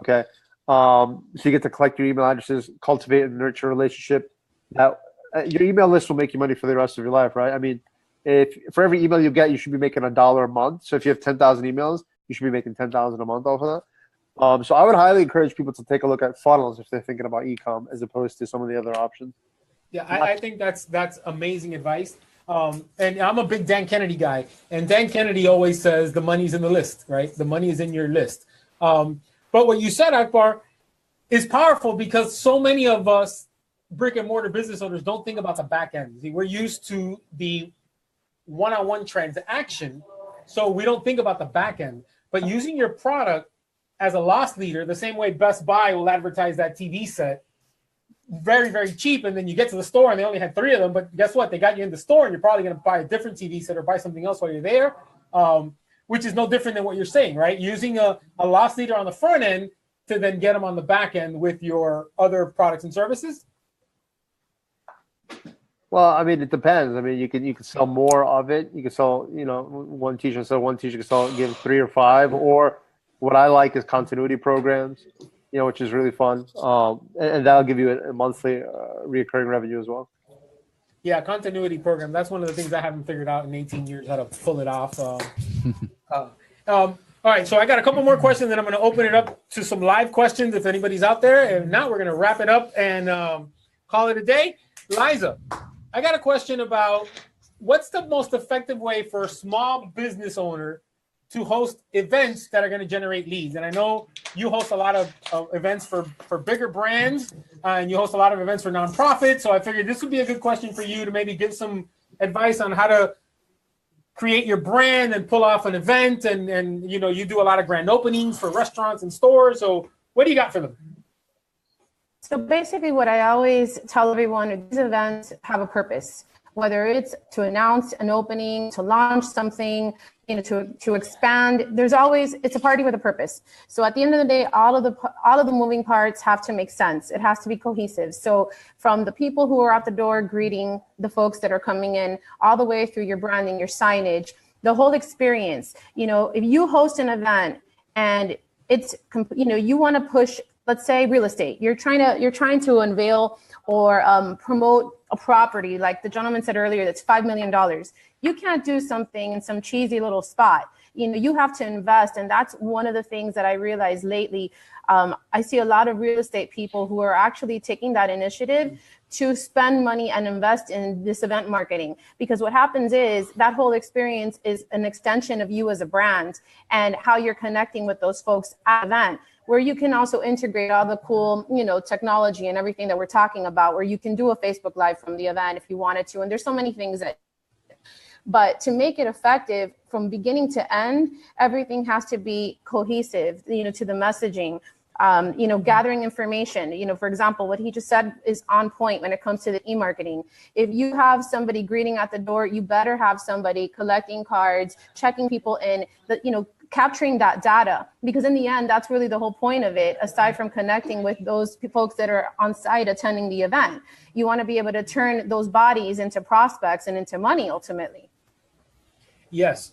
Okay, so you get to collect your email addresses, cultivate and nurture a relationship that. Your email list will make you money for the rest of your life, right? I mean, if for every email you get, you should be making $1 a month. So if you have 10,000 emails, you should be making 10,000 a month off of that. So I would highly encourage people to take a look at funnels if they're thinking about e-com as opposed to some of the other options. Yeah, I think that's amazing advice. And I'm a big Dan Kennedy guy, and Dan Kennedy always says the money's in the list, right? The money is in your list. But what you said, Akbar, is powerful because so many of us brick and mortar business owners don't think about the back end. See, we're used to the one-on-one transaction, so we don't think about the back end. But using your product as a loss leader, the same way Best Buy will advertise that TV set very, very cheap, and then you get to the store and they only had 3 of them, but guess what? They got you in the store and you're probably going to buy a different TV set or buy something else while you're there, which is no different than what you're saying, right? Using a loss leader on the front end to then get them on the back end with your other products and services. Well, I mean, it depends. I mean, you can sell more of it. You can sell, one t-shirt, sell one t-shirt, you can sell, give 3 or 5, or what I like is continuity programs, which is really fun. And that'll give you a monthly recurring revenue as well. Yeah, continuity program. That's one of the things I haven't figured out in 18 years, how to pull it off. All right, so I got a couple more questions, and I'm going to open it up to some live questions if anybody's out there. If not, we're going to wrap it up and call it a day. Liza, I got a question about what's the most effective way for a small business owner to host events that are going to generate leads? And I know you host a lot of events for bigger brands, and you host a lot of events for nonprofits. So I figured this would be a good question for you to maybe give some advice on how to create your brand and pull off an event. And you do a lot of grand openings for restaurants and stores. So what do you got for them? So basically what I always tell everyone is these events have a purpose, whether it's to announce an opening, to launch something, to expand. It's a party with a purpose. So at the end of the day, all of the moving parts have to make sense. It has to be cohesive. So from the people who are at the door greeting the folks that are coming in, all the way through your branding, your signage, the whole experience. If you host an event and it's, you want to push, let's say real estate, you're trying to unveil or promote a property, like the gentleman said earlier, that's $5 million. You can't do something in some cheesy little spot. You have to invest. And that's one of the things that I realized lately. I see a lot of real estate people who are actually taking that initiative to spend money and invest in this event marketing. Because what happens is that whole experience is an extension of you as a brand and how you're connecting with those folks at the event, where you can also integrate all the cool, technology and everything that we're talking about, where you can do a Facebook Live from the event if you wanted to. And there's so many things but to make it effective from beginning to end, everything has to be cohesive, to the messaging, gathering information. For example, what he just said is on point when it comes to the e-marketing. If you have somebody greeting at the door, you better have somebody collecting cards, checking people in, capturing that data, because in the end, that's really the whole point of it, aside from connecting with those folks that are on site attending the event. You want to be able to turn those bodies into prospects and into money ultimately. Yes.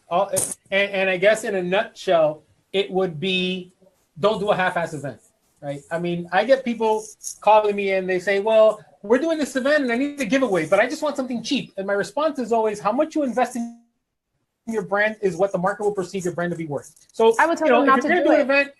And I guess in a nutshell, it would be, don't do a half-ass event, right? I mean, I get people calling me and they say, well, we're doing this event and I need a giveaway, but I just want something cheap. And my response is always, how much you invest in your brand is what the market will perceive your brand to be worth. So I would tell them not if you're going to do an event,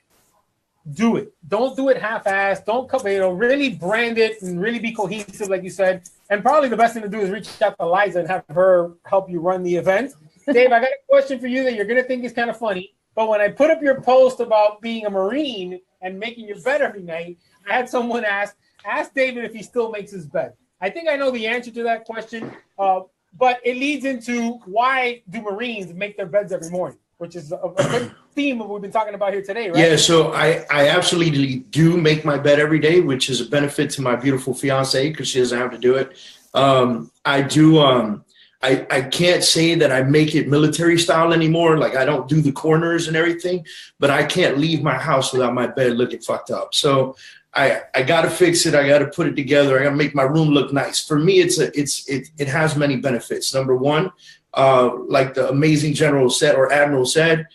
do it. Don't do it half-assed. Don't really brand it and really be cohesive, like you said. And probably the best thing to do is reach out to Liza and have her help you run the event. Dave, I got a question for you that you're going to think is kind of funny. But when I put up your post about being a Marine and making your bed every night, I had someone ask David if he still makes his bed. I think I know the answer to that question, but it leads into why do Marines make their beds every morning, which is a good theme of what we've been talking about here today, right? Yeah, so I absolutely do make my bed every day, which is a benefit to my beautiful fiance because she doesn't have to do it. I do. I can't say that I make it military style anymore. Like I don't do the corners and everything, but I can't leave my house without my bed looking fucked up. So I got to fix it. I got to put it together. I got to make my room look nice. For me, it has many benefits. Number one, like the amazing general said or admiral said,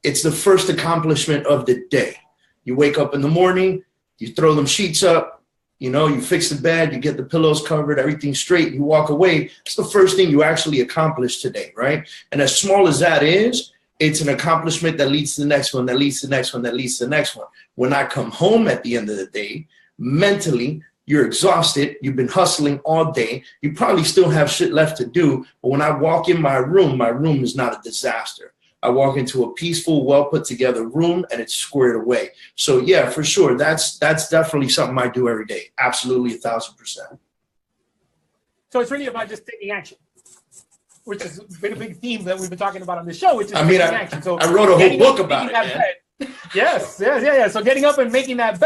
it's the first accomplishment of the day. You wake up in the morning, you throw them sheets up, you fix the bed, you get the pillows covered, everything's straight, you walk away. It's the first thing you actually accomplished today, right? And as small as that is, it's an accomplishment that leads to the next one, that leads to the next one, that leads to the next one. When I come home at the end of the day, mentally, you're exhausted, you've been hustling all day, you probably still have shit left to do, but when I walk in my room is not a disaster. I walk into a peaceful, well put together room, and it's squared away. So yeah, for sure, that's definitely something I do every day. Absolutely, 1,000%. So it's really about just taking action, which has been a big theme that we've been talking about on the show, which is taking action. So I wrote a whole book about it. Yes. So getting up and making that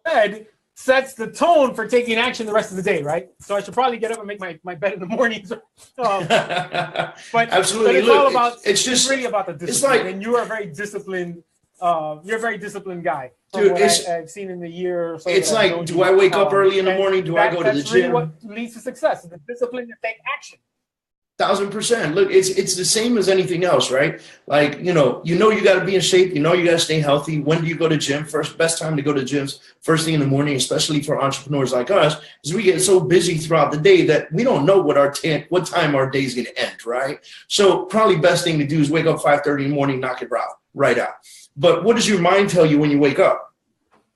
bed sets the tone for taking action the rest of the day, right? So I should probably get up and make my bed in the mornings. But Absolutely. But it's Look, all about. it's really about the discipline. It's like, and you are a very disciplined. You're a very disciplined guy. Dude, I've seen in the year or so. It's like, do I wake up early in the morning? Do I go to the gym? Really what leads to success is the discipline to take action. 1,000%. Look, it's the same as anything else, right? Like, you got to be in shape. You got to stay healthy. When do you go to gym? Best time to go to gyms first thing in the morning, especially for entrepreneurs like us, is we get so busy throughout the day that we don't know what time our day is going to end, right? So probably best thing to do is wake up 5:30 in the morning, knock it right out. But what does your mind tell you when you wake up?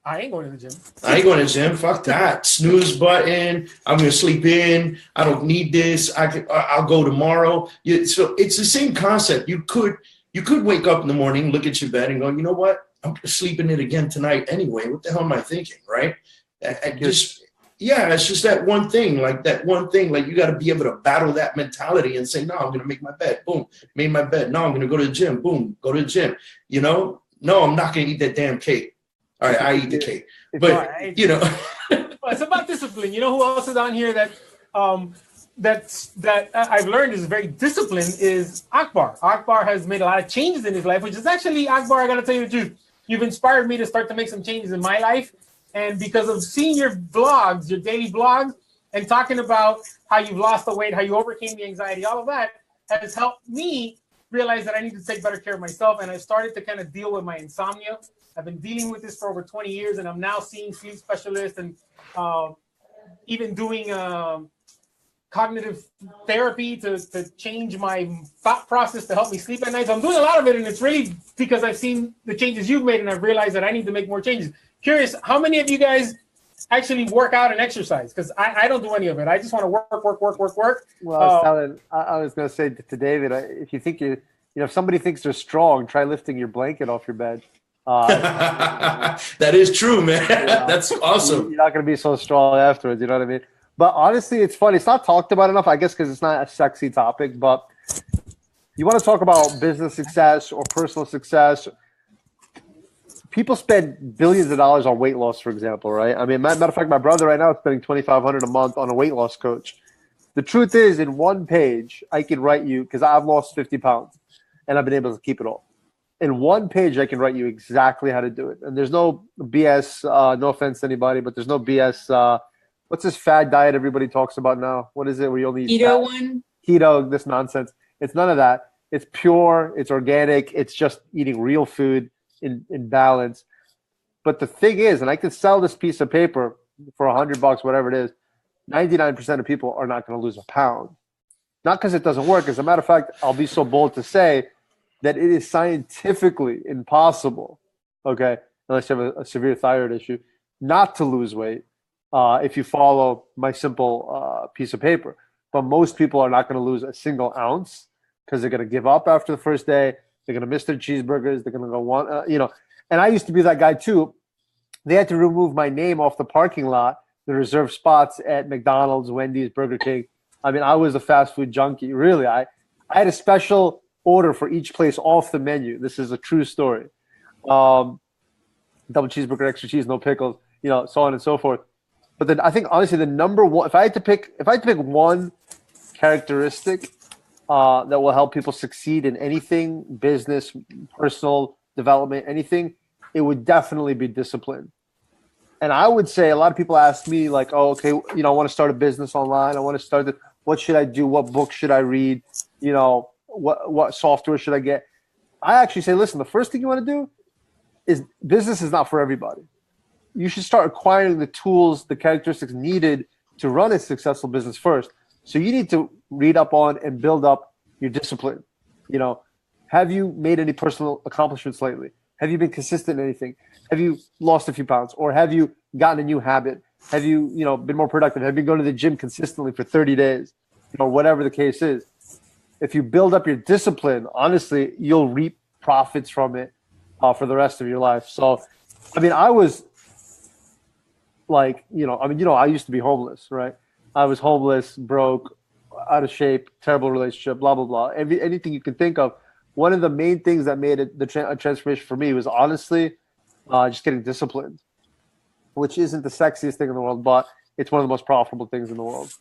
I ain't going to the gym. I ain't going to the gym. Fuck that. Snooze button. I'm going to sleep in. I don't need this. I'll go tomorrow. So it's the same concept. You could wake up in the morning, look at your bed and go, you know what? I'm going to sleep in it again tonight anyway. What the hell am I thinking, right? It's just that one thing. Like you got to be able to battle that mentality and say, no, I'm going to make my bed. Boom. Made my bed. No, I'm going to go to the gym. Boom. Go to the gym. No, I'm not going to eat that damn cake. All right, I eat the cake, but it's about discipline. You know who else is on here that I've learned is very disciplined is Akbar. Akbar has made a lot of changes in his life, which is actually, Akbar, I got to tell you the truth. You've inspired me to start to make some changes in my life, and because of seeing your vlogs, your daily vlogs, and talking about how you've lost the weight, how you overcame the anxiety, all of that has helped me realize that I need to take better care of myself, and I started to kind of deal with my insomnia. I've been dealing with this for over 20 years, and I'm now seeing sleep specialists and even doing cognitive therapy to change my thought process to help me sleep at night. So I'm doing a lot of it, and it's really because I've seen the changes you've made, and I've realized that I need to make more changes. Curious, how many of you guys actually work out and exercise? Because I don't do any of it. I just want to work. Well, I was going to say to David, if you think if somebody thinks they're strong, try lifting your blanket off your bed. That is true, man. That's awesome. You're not going to be so strong afterwards. You know what I mean? But honestly, it's funny. It's not talked about enough, I guess, because it's not a sexy topic. But you want to talk about business success or personal success. People spend billions of dollars on weight loss, for example, right? I mean, matter of fact, my brother right now is spending $2,500 a month on a weight loss coach. The truth is, in one page, I can write you, because I've lost 50 pounds, and I've been able to keep it off. In one page, I can write you exactly how to do it. And there's no BS, no offense to anybody, but there's no BS. What's this fad diet everybody talks about now? What is it where you only eat keto one? Keto, this nonsense. It's none of that. It's pure. It's organic. It's just eating real food in balance. But the thing is, and I could sell this piece of paper for $100, whatever it is, 99% of people are not going to lose a pound. Not because it doesn't work. As a matter of fact, I'll be so bold to say that it is scientifically impossible, okay, unless you have a severe thyroid issue, not to lose weight if you follow my simple piece of paper. But most people are not going to lose a single ounce because they're going to give up after the first day. They're going to miss their cheeseburgers. They're going to go And I used to be that guy too. They had to remove my name off the parking lot, the reserved spots at McDonald's, Wendy's, Burger King. I mean, I was a fast food junkie. Really, I had a special order for each place off the menu. This is a true story. Double cheeseburger, extra cheese, no pickles, so on and so forth. But then I think honestly the number one, if I had to pick one characteristic that will help people succeed in anything, business, personal development, anything, it would definitely be discipline. And I would say a lot of people ask me like, oh, okay, I want to start a business online. I want to start what should I do? What book should I read? What software should I get? I actually say, listen, the first thing you want to do is business is not for everybody. You should start acquiring the tools, the characteristics needed to run a successful business first. So you need to read up on and build up your discipline. Have you made any personal accomplishments lately? Have you been consistent in anything? Have you lost a few pounds? Or have you gotten a new habit? Have you, been more productive? Have you been going to the gym consistently for 30 days? Whatever the case is. if you build up your discipline, honestly, you'll reap profits from it for the rest of your life. So, I mean, I was like, I used to be homeless, right? I was homeless, broke, out of shape, terrible relationship, blah, blah, blah. Anything you can think of. One of the main things that made it a transformation for me was honestly just getting disciplined, which isn't the sexiest thing in the world, but it's one of the most profitable things in the world.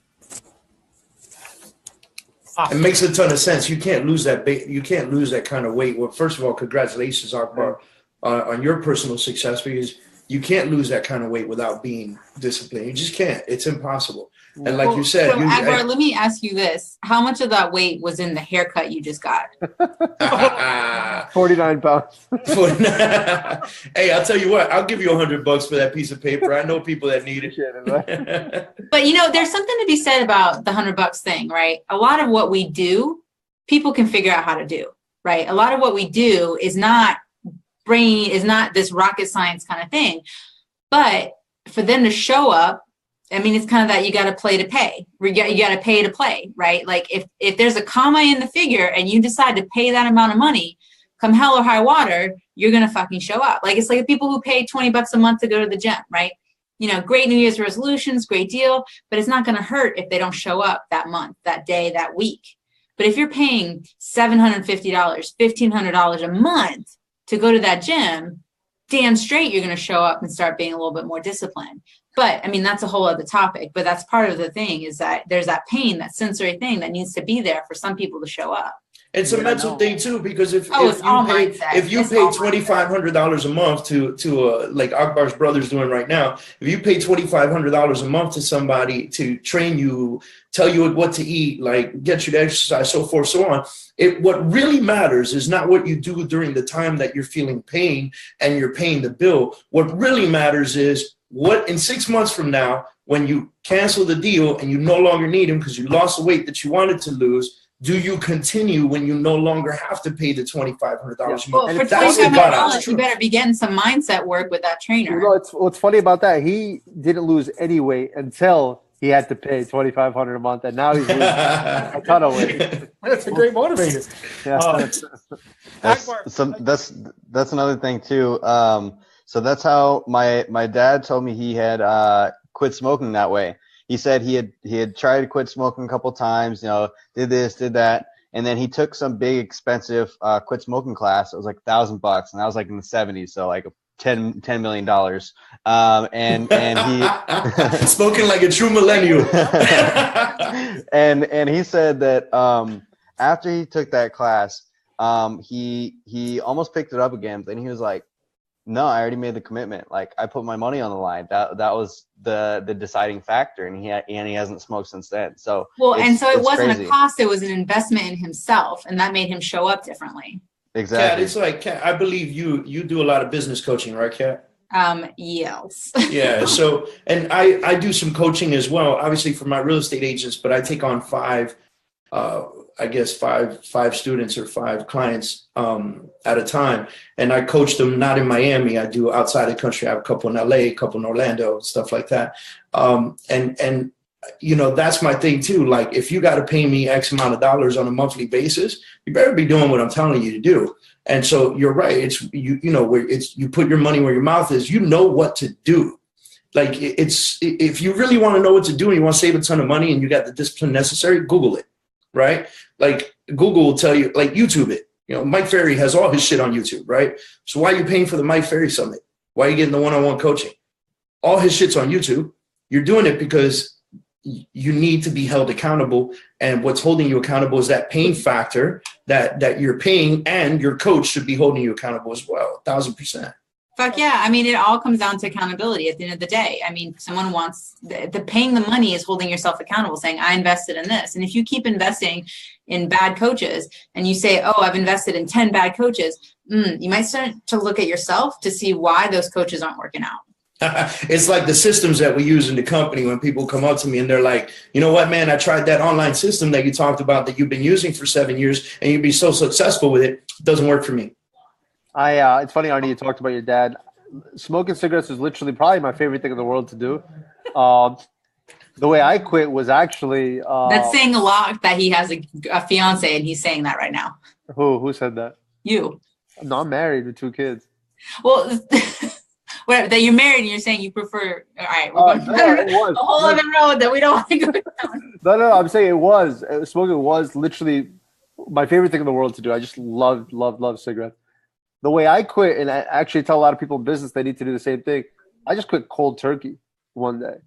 It makes a ton of sense. You can't lose that. You can't lose that kind of weight. Well, first of all, congratulations, Akbar, on your personal success, because you can't lose that kind of weight without being disciplined. You just can't. It's impossible. And like you said, so Akbar, let me ask you this: how much of that weight was in the haircut you just got? 49 pounds. 49. Hey, I'll tell you what. I'll give you $100 for that piece of paper. I know people that need it. But there's something to be said about the $100 thing, right? A lot of what we do, people can figure out how to do, right? A lot of what we do is not this rocket science kind of thing, but for them to show up, I mean, it's kind of that you got to play to pay. You got to pay to play, right? Like if there's a comma in the figure and you decide to pay that amount of money, come hell or high water, you're going to fucking show up. Like, it's like the people who pay $20 a month to go to the gym, right? Great New Year's resolutions, great deal, but it's not going to hurt if they don't show up that month, that day, that week. But if you're paying $750, $1,500 a month to go to that gym, damn straight you're going to show up and start being a little bit more disciplined. But I mean, that's a whole other topic, but that's part of the thing, is that there's that pain, that sensory thing that needs to be there for some people to show up. It's a mental thing too, because if you pay $2,500 a month to like Akbar's brother's doing right now, if you pay $2,500 a month to somebody to train you, tell you what to eat, like get you to exercise, so forth, so on. What really matters is not what you do during the time that you're feeling pain and you're paying the bill. What really matters is what in 6 months from now, when you cancel the deal and you no longer need him because you lost the weight that you wanted to lose, do you continue when you no longer have to pay the $2,500 a month? Well, for $2,500, you better be getting some mindset work with that trainer. What's funny about that, he didn't lose any weight until he had to pay $2,500 a month, and now he's losing a ton of weight. That's a great motivator. That's another thing too. So that's how my dad told me he had quit smoking that way. He said he had tried to quit smoking a couple times, did this, did that, and then he took some big expensive quit smoking class. It was like $1,000, and that was like in the 70s, so like $10 million. And he smoking like a true millennial. and he said that after he took that class, he almost picked it up again, but then he was like, no, I already made the commitment. Like, I put my money on the line. That was the deciding factor, and he hasn't smoked since then. So it wasn't crazy. A cost; it was an investment in himself, and that made him show up differently. Exactly. Kat, it's like, Kat, I believe you do a lot of business coaching, right, Kat? Yes. Yeah. So, and I do some coaching as well, obviously for my real estate agents, but I take on five students or 5 clients at a time. And I coach them not in Miami. I do outside the country. I have a couple in LA, a couple in Orlando, stuff like that. And that's my thing too. Like, if you got to pay me X amount of dollars on a monthly basis, you better be doing what I'm telling you to do. And so you're right. It's, you put your money where your mouth is, what to do. Like, if you really want to know what to do and you want to save a ton of money and you got the discipline necessary, Google it. Right? Like, Google will tell you, like, YouTube it. Mike Ferry has all his shit on YouTube, right? So why are you paying for the Mike Ferry Summit? Why are you getting the one-on-one coaching? All his shit's on YouTube. You're doing it because you need to be held accountable. And what's holding you accountable is that pain factor that you're paying, and your coach should be holding you accountable as well. 1,000%. Fuck yeah. I mean, it all comes down to accountability at the end of the day. I mean, someone wants the paying the money is holding yourself accountable, saying, I invested in this. And if you keep investing in bad coaches and you say, oh, I've invested in 10 bad coaches, you might start to look at yourself to see why those coaches aren't working out. It's like the systems that we use in the company when people come up to me and they're like, you know what, man, I tried that online system that you talked about that you've been using for 7 years and you'd be so successful with it. It doesn't work for me. It's funny, Arne, you talked about your dad. Smoking cigarettes is literally probably my favorite thing in the world to do. The way I quit was actually. That's saying a lot that he has a fiance, and he's saying that right now. Who said that? You. No, I'm married with 2 kids. Well, whatever, that you're married and you're saying you prefer. All right, we're going down a whole other road that we don't want to go down. No, I'm saying it was. Smoking was literally my favorite thing in the world to do. I just love cigarettes. The way I quit, and I actually tell a lot of people in business they need to do the same thing. I just quit cold turkey one day.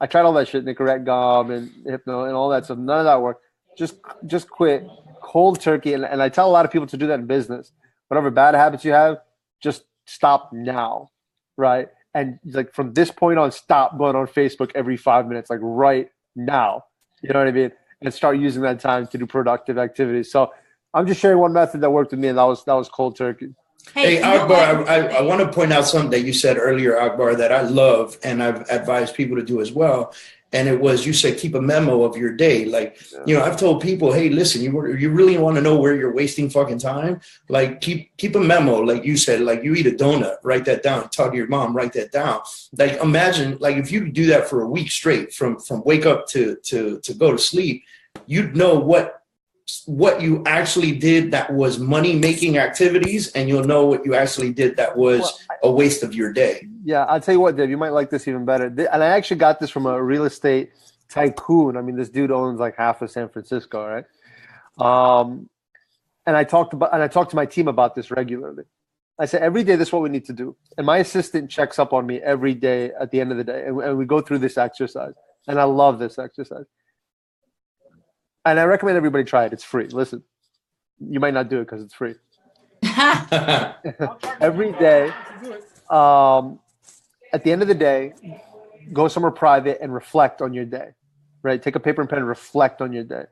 I tried all that shit, Nicorette gum and Hypno and all that stuff. None of that worked. Just quit cold turkey. And I tell a lot of people to do that in business. Whatever bad habits you have, just stop now, right? And like from this point on, stop going on Facebook every 5 minutes, like right now. You know what I mean? And start using that time to do productive activities. So I'm just sharing one method that worked with me, and that was cold turkey. Hey, Akbar, I want to point out something that you said earlier, Akbar, that I love and I've advised people to do as well. And it was, you said, keep a memo of your day. Like, you know, I've told people, hey, listen, you really want to know where you're wasting fucking time? Like, keep a memo. Like you said, like you eat a donut, write that down. Talk to your mom, write that down. Like, imagine, like, if you do that for a week straight, from wake up to go to sleep, you'd know what you actually did that was money-making activities, and you'll know what you actually did that was a waste of your day. Yeah, I'll tell you what, Dave, you might like this even better. And I actually got this from a real estate tycoon. I mean, this dude owns like half of San Francisco, right? And I talked to my team about this regularly. I said, every day, this is what we need to do. And my assistant checks up on me every day at the end of the day. And we go through this exercise. And I love this exercise. And I recommend everybody try it. It's free. Listen, you might not do it because it's free. Every day, at the end of the day, go somewhere private and reflect on your day, right? Take a paper and pen and reflect on your day.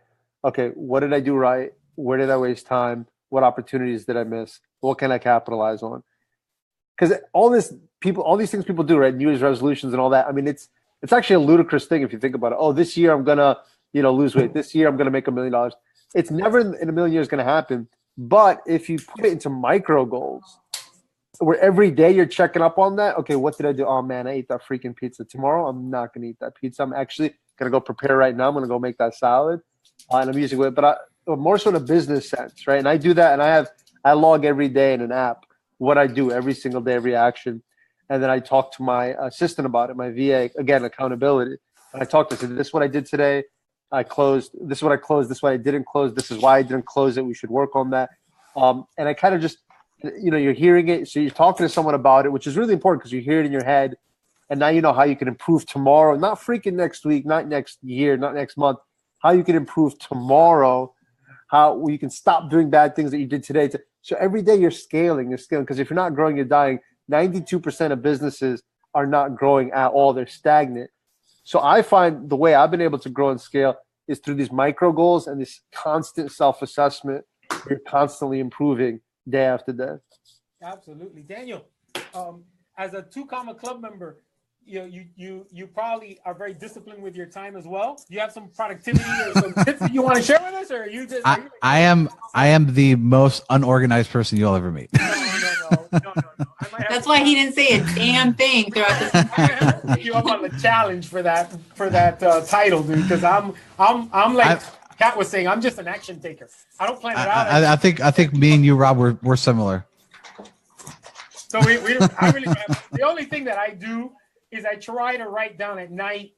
Okay, what did I do right? Where did I waste time? What opportunities did I miss? What can I capitalize on? Because all these things people do, right? New Year's resolutions and all that. I mean, it's actually a ludicrous thing if you think about it. Oh, this year I'm gonna lose weight. This year I'm going to make $1 million. It's never in a million years going to happen. But if you put it into micro goals, where every day you're checking up on that, okay, what did I do? Oh man, I ate that freaking pizza. Tomorrow I'm not going to eat that pizza. I'm actually going to go prepare right now. I'm going to go make that salad. And I'm using it, but more so in a business sense, right? And I do that, and I log every day in an app what I do every single day, every action. And then I talk to my assistant about it, my VA, again, accountability. And I talk to them, this is what I did today. I closed. This is what I closed. This is what I didn't close. This is why I didn't close it. We should work on that. And I kind of just, you're hearing it. So you're talking to someone about it, which is really important because you hear it in your head. And now you know how you can improve tomorrow, not freaking next week, not next year, not next month, how you can improve tomorrow, how you can stop doing bad things that you did today. So every day you're scaling. Because if you're not growing, you're dying. 92% of businesses are not growing at all. They're stagnant. So I find the way I've been able to grow and scale is through these micro goals and this constant self-assessment. You're constantly improving day after day. Absolutely. Daniel, as a 2 Comma Club member, you probably are very disciplined with your time as well. Do you have some productivity or some tips that you want to share with us, or are you just? I am the most unorganized person you'll ever meet. No. That's why he didn't say a damn thing throughout this. You up on the challenge for that title, dude. Because I'm like Kat was saying, I'm just an action taker. I don't plan it out. I think me and you, Rob, we're similar. So I really don't have, the only thing that I do is I try to write down at night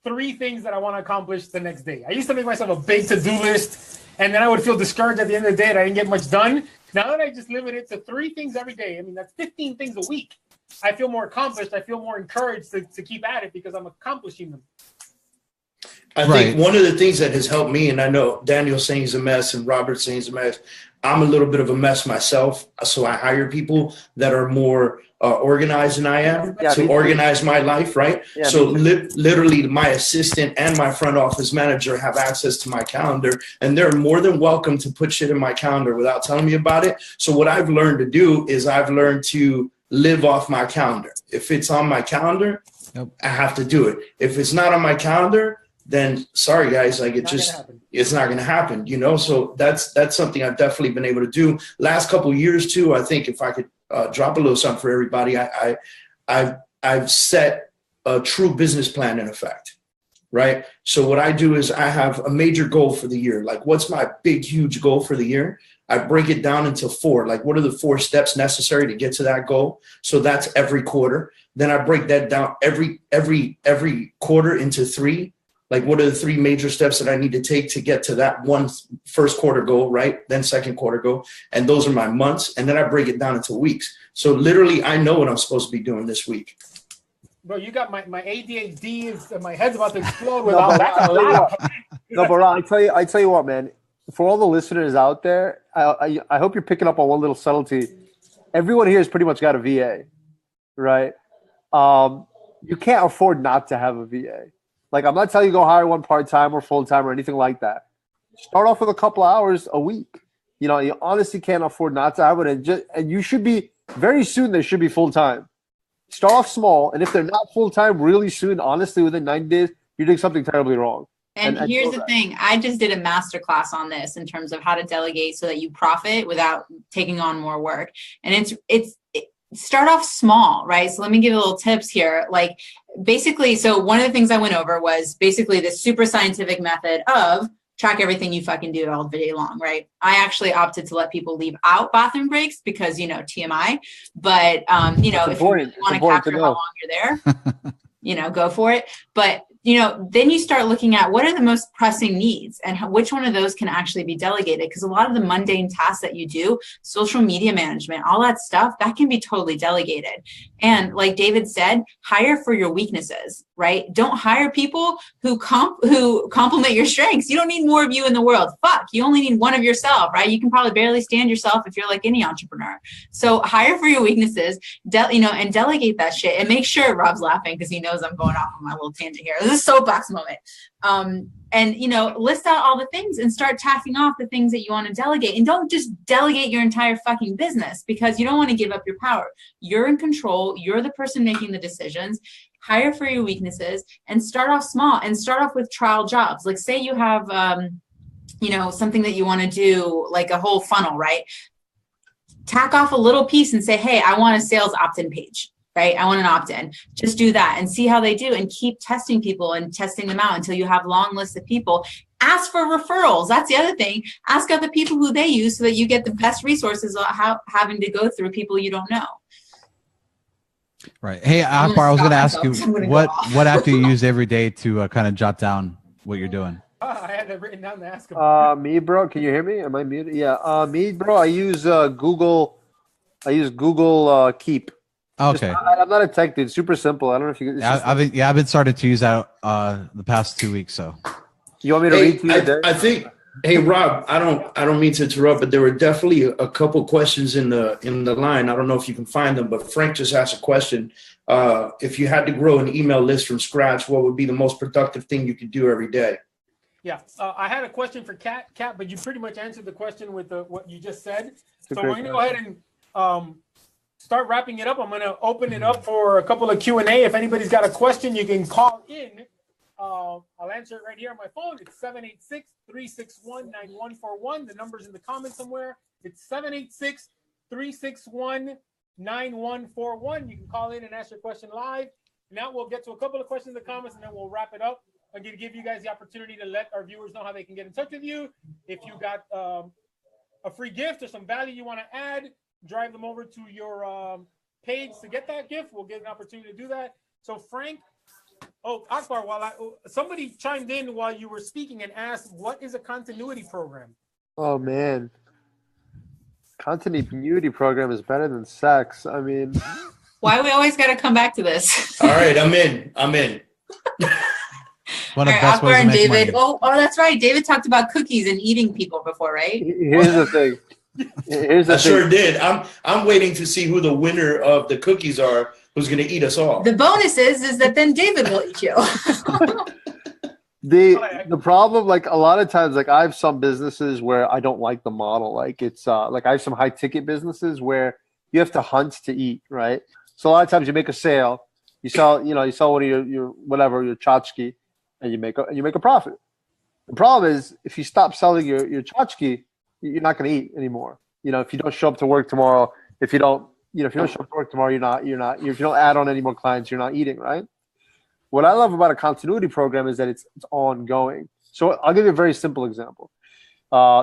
3 things that I want to accomplish the next day. I used to make myself a big to-do list, and then I would feel discouraged at the end of the day that I didn't get much done. Now that I just limit it to 3 things every day, I mean, that's 15 things a week. I feel more accomplished. I feel more encouraged to keep at it because I'm accomplishing them. I think one of the things that has helped me, and I know Daniel's saying he's a mess and Robert's saying he's a mess, I'm a little bit of a mess myself. So I hire people that are more organized than I am to organize my life, right? Yeah, so literally my assistant and my front office manager have access to my calendar, and they're more than welcome to put shit in my calendar without telling me about it. So what I've learned to do is I've learned to live off my calendar. If it's on my calendar, I have to do it. If it's not on my calendar, then sorry guys, like it's not going to happen, So that's something I've definitely been able to do. Last couple of years too. I think if I could drop a little something for everybody, I've set a true business plan in effect. right? So what I do is I have a major goal for the year. Like, what's my big, huge goal for the year? I break it down into 4. Like, what are the 4 steps necessary to get to that goal? So that's every quarter. Then I break that down every quarter into 3. Like, what are the 3 major steps that I need to take to get to that one first quarter goal, right? Then second quarter goal. And those are my months. And then I break it down into weeks. So literally, I know what I'm supposed to be doing this week. Bro, you got my ADHD is my head's about to explode with all that. No, but Ron, I tell you what, man. For all the listeners out there, I hope you're picking up on one little subtlety. Everyone here has pretty much got a VA, right? You can't afford not to have a VA. Like, I'm not telling you to go hire one part-time or full-time or anything like that. Start off with a couple hours a week. You know, you honestly can't afford not to have it. And you should be, very soon, they should be full-time. Start off small, and if they're not full-time really soon, honestly, within 90 days, you're doing something terribly wrong. And here's the thing. I just did a masterclass on this in terms of how to delegate so that you profit without taking on more work. And it's start off small, right? So let me give you a little tips here. Like, basically, so one of the things I went over was basically the super scientific method of track everything you fucking do all day long, right? I actually opted to let people leave out bathroom breaks because, you know, TMI. But, you know, if you really want to capture how long you're there, you know, go for it. But, you know, then you start looking at what are the most pressing needs and which one of those can actually be delegated. Because a lot of the mundane tasks that you do, social media management, all that stuff, that can be totally delegated. And like David said, hire for your weaknesses, right? Don't hire people who complement your strengths. You don't need more of you in the world. Fuck, you only need one of yourself, right? You can probably barely stand yourself if you're like any entrepreneur. So hire for your weaknesses, you know, and delegate that shit. And make sure, Rob's laughing because he knows I'm going off on my little tangent here. This is a soapbox moment. And, you know, list out all the things and start tacking off the things that you want to delegate. And don't just delegate your entire fucking business because you don't want to give up your power. You're in control. You're the person making the decisions. Hire for your weaknesses and start off small and start off with trial jobs. Like, say you have, you know, something that you want to do, like a whole funnel, right? Tack off a little piece and say, hey, I want a sales opt-in page. Right? I want an opt-in. Just do that and see how they do and keep testing people and testing them out until you have long lists of people. Ask for referrals. That's the other thing. Ask other people who they use so that you get the best resources without having to go through people you don't know. Right. Hey, Akbar, I was going to ask you, what app do you use every day to kind of jot down what you're doing? I had that written down to ask him. Me, bro. Can you hear me? Am I muted? Yeah. Me, bro. I use Google. I use Google Keep. Okay. I'm not a tech dude. Super simple. I don't know if you. I've been started to use that the past 2 weeks. So you want me to read to you today? I think. Hey, Rob. I don't mean to interrupt, but there were definitely a couple questions in the line. I don't know if you can find them, but Frank just asked a question. If you had to grow an email list from scratch, what would be the most productive thing you could do every day? Yeah, I had a question for Kat, but you pretty much answered the question with what you just said. So we're gonna go ahead and start wrapping it up. I'm going to open it up for a couple of Q&A. If anybody's got a question, you can call in. I'll answer it right here on my phone. It's 786-361-9141. The number's in the comments somewhere. It's 786-361-9141. You can call in and ask your question live. Now we'll get to a couple of questions in the comments, and then we'll wrap it up. I'm going to give you guys the opportunity to let our viewers know how they can get in touch with you. If you got a free gift or some value you want to add, drive them over to your page to get that gift. We'll get an opportunity to do that. So Frank, Akbar, somebody chimed in while you were speaking and asked, what is a continuity program? Oh man, continuity program is better than sex. I mean, why we always got to come back to this? All right, I'm in. One of the best ways to make money. Oh, that's right. David talked about cookies and eating people before, right? Here's the thing. I sure did. I'm waiting to see who the winner of the cookies are, who's going to eat us all. The bonus is that then David will eat you. The problem, like a lot of times, like I have some businesses where I don't like the model. Like it's like I have some high ticket businesses where you have to hunt to eat, right? So a lot of times you make a sale, you sell one of your whatever, your tchotchke, and you make a profit. The problem is if you stop selling your tchotchke, you're not going to eat anymore. You know, if you don't show up to work tomorrow, if you don't show up to work tomorrow, if you don't add on any more clients, you're not eating, right? What I love about a continuity program is that it's ongoing. So I'll give you a very simple example.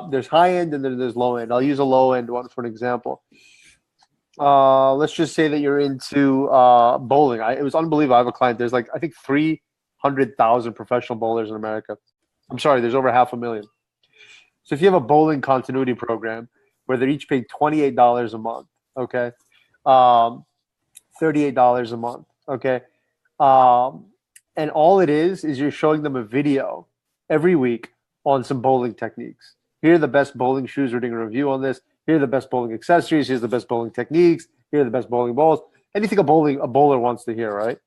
There's high end and then there's low end. I'll use a low end one for an example. Let's just say that you're into bowling. It was unbelievable. I have a client. There's like, I think 300,000 professional bowlers in America. I'm sorry, there's over 500,000. So if you have a bowling continuity program where they're each paid $28 a month, okay, $38 a month, okay, and all it is you're showing them a video every week on some bowling techniques. Here are the best bowling shoes. We're doing a review on this. Here are the best bowling accessories. Here's the best bowling techniques. Here are the best bowling balls. Anything a bowler wants to hear, right?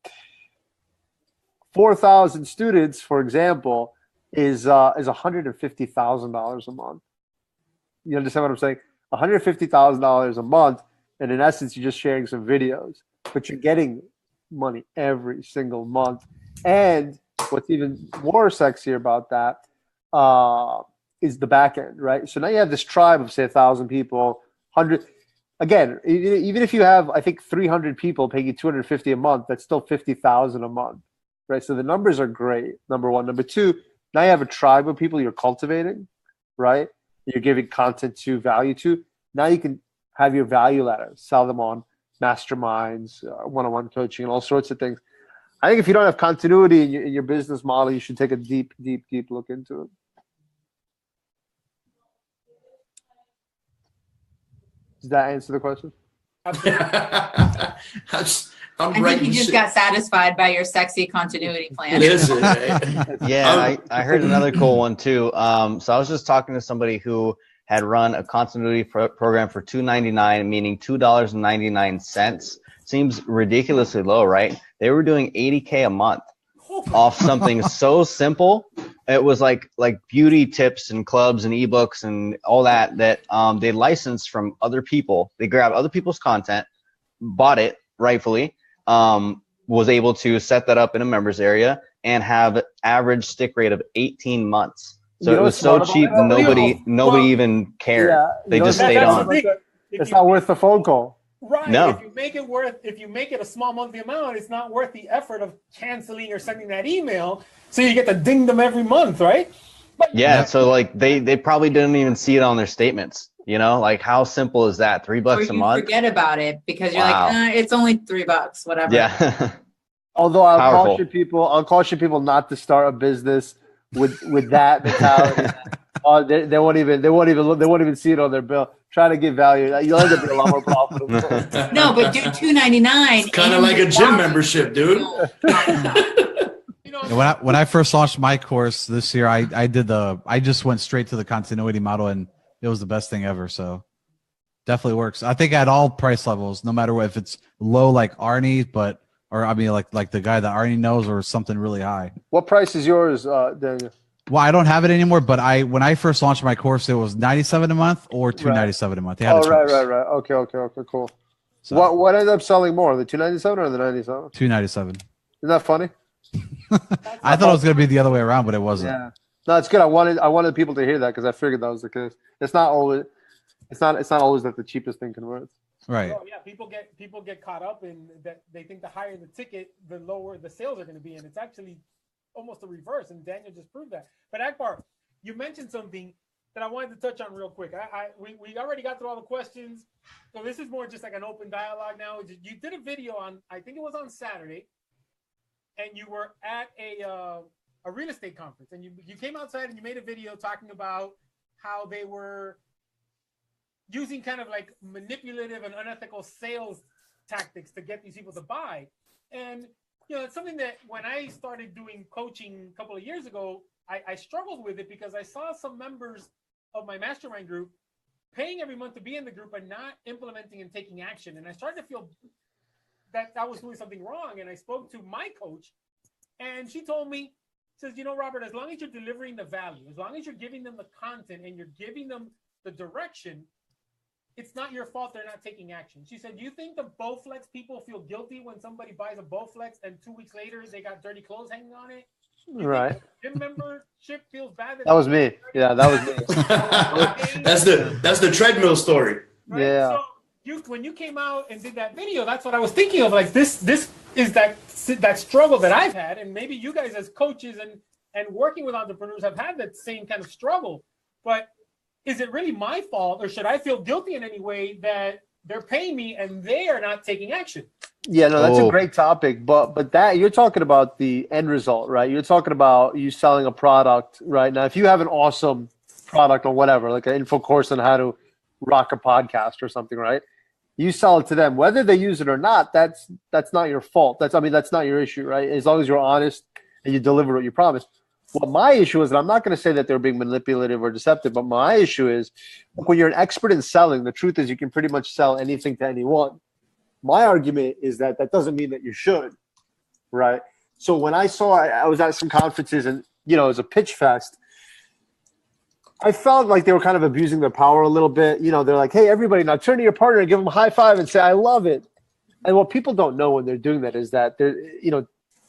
4,000 students, for example, is $150,000 a month. You understand what I'm saying? $150,000 a month, and in essence, you're just sharing some videos, but you're getting money every single month. And what's even more sexy about that is the back end, right? So now you have this tribe of, say, 1,000 people, 100. Again, even if you have, I think, 300 people paying you $250 a month, that's still $50,000 a month, right? So the numbers are great, number one. Number two, now you have a tribe of people you're cultivating, right? You're giving content to, value to. Now you can have your value ladder, sell them on masterminds, one-on-one coaching, and all sorts of things. I think if you don't have continuity in your business model, you should take a deep look into it. Does that answer the question? I think you just got satisfied by your sexy continuity plan. Yeah, I heard another cool one too. So I was just talking to somebody who had run a continuity program for $2.99, meaning $2.99. Seems ridiculously low, right? They were doing $80K a month off something so simple. It was like beauty tips and clubs and ebooks and all that they licensed from other people. They grabbed other people's content, bought it rightfully, was able to set that up in a members area and have average stick rate of 18 months. So it was so cheap, nobody even cared. Yeah, they just stayed on. It's not worth the phone call. Right. No. If you make it a small monthly amount, it's not worth the effort of canceling or sending that email. So you get to ding them every month, right? But yeah. So like they probably didn't even see it on their statements. You know, like how simple is that? $3 a month. Forget about it because you're like, it's only $3, whatever. Yeah. Although I'll caution people not to start a business with that mentality. They won't even see it on their bill. Try to give value. You'll end up being a lot more profitable. No, but do $2.99. It's kind of like a gym membership, dude. When I first launched my course this year, I just went straight to the continuity model, and it was the best thing ever. So definitely works. I think at all price levels, no matter what, if it's low like Arne, like the guy that Arne knows, or something really high. What price is yours, Daniel? Well, I don't have it anymore, but when I first launched my course, it was $97 a month or $297 a month. They had right. Okay, cool. So, what ended up selling more, the $297 or the $97? $297. Isn't that funny? I thought it was going to be the other way around, but it wasn't. Yeah. No, it's good. I wanted people to hear that because I figured that was the case. It's not always that the cheapest thing converts. Right. Oh, yeah, people get caught up in that. They think the higher the ticket, the lower the sales are going to be, and it's actually almost the reverse, and Daniel just proved that. But Akbar, you mentioned something that I wanted to touch on real quick. We already got through all the questions, so this is more just like an open dialogue now. You did a video on, I think it was on Saturday, and you were at a real estate conference, and you came outside and you made a video talking about how they were using kind of like manipulative and unethical sales tactics to get these people to buy. And it's something that when I started doing coaching a couple of years ago, I struggled with it because I saw some members of my mastermind group paying every month to be in the group and not implementing and taking action. And I started to feel that I was doing something wrong. And I spoke to my coach, and she told me, says, Robert, as long as you're delivering the value, as long as you're giving them the content and you're giving them the direction, it's not your fault they're not taking action. She said, do you think the Bowflex people feel guilty when somebody buys a Bowflex and 2 weeks later they got dirty clothes hanging on it? Right. Gym membership feels bad. That was me. Yeah, that was me. that's the treadmill story. Right? Yeah. So when you came out and did that video, that's what I was thinking of. Like this is that that struggle that I've had, and maybe you guys as coaches and working with entrepreneurs have had that same kind of struggle. But is it really my fault, or should I feel guilty in any way that they're paying me and they are not taking action? Yeah, no, that's a great topic. But that you're talking about the end result, right? You're talking about you selling a product right now. If you have an awesome product or whatever, like an info course on how to rock a podcast or something, right? You sell it to them, whether they use it or not. That's not your fault. That's not your issue, right? As long as you're honest and you deliver what you promised. What my issue is, and I'm not going to say that they're being manipulative or deceptive, but my issue is when you're an expert in selling, the truth is you can pretty much sell anything to anyone. My argument is that doesn't mean that you should, right? So when I was at some conferences and, it was a pitch fest, I felt like they were kind of abusing their power a little bit. They're like, hey, everybody, now turn to your partner and give them a high five and say, I love it. And what people don't know when they're doing that is that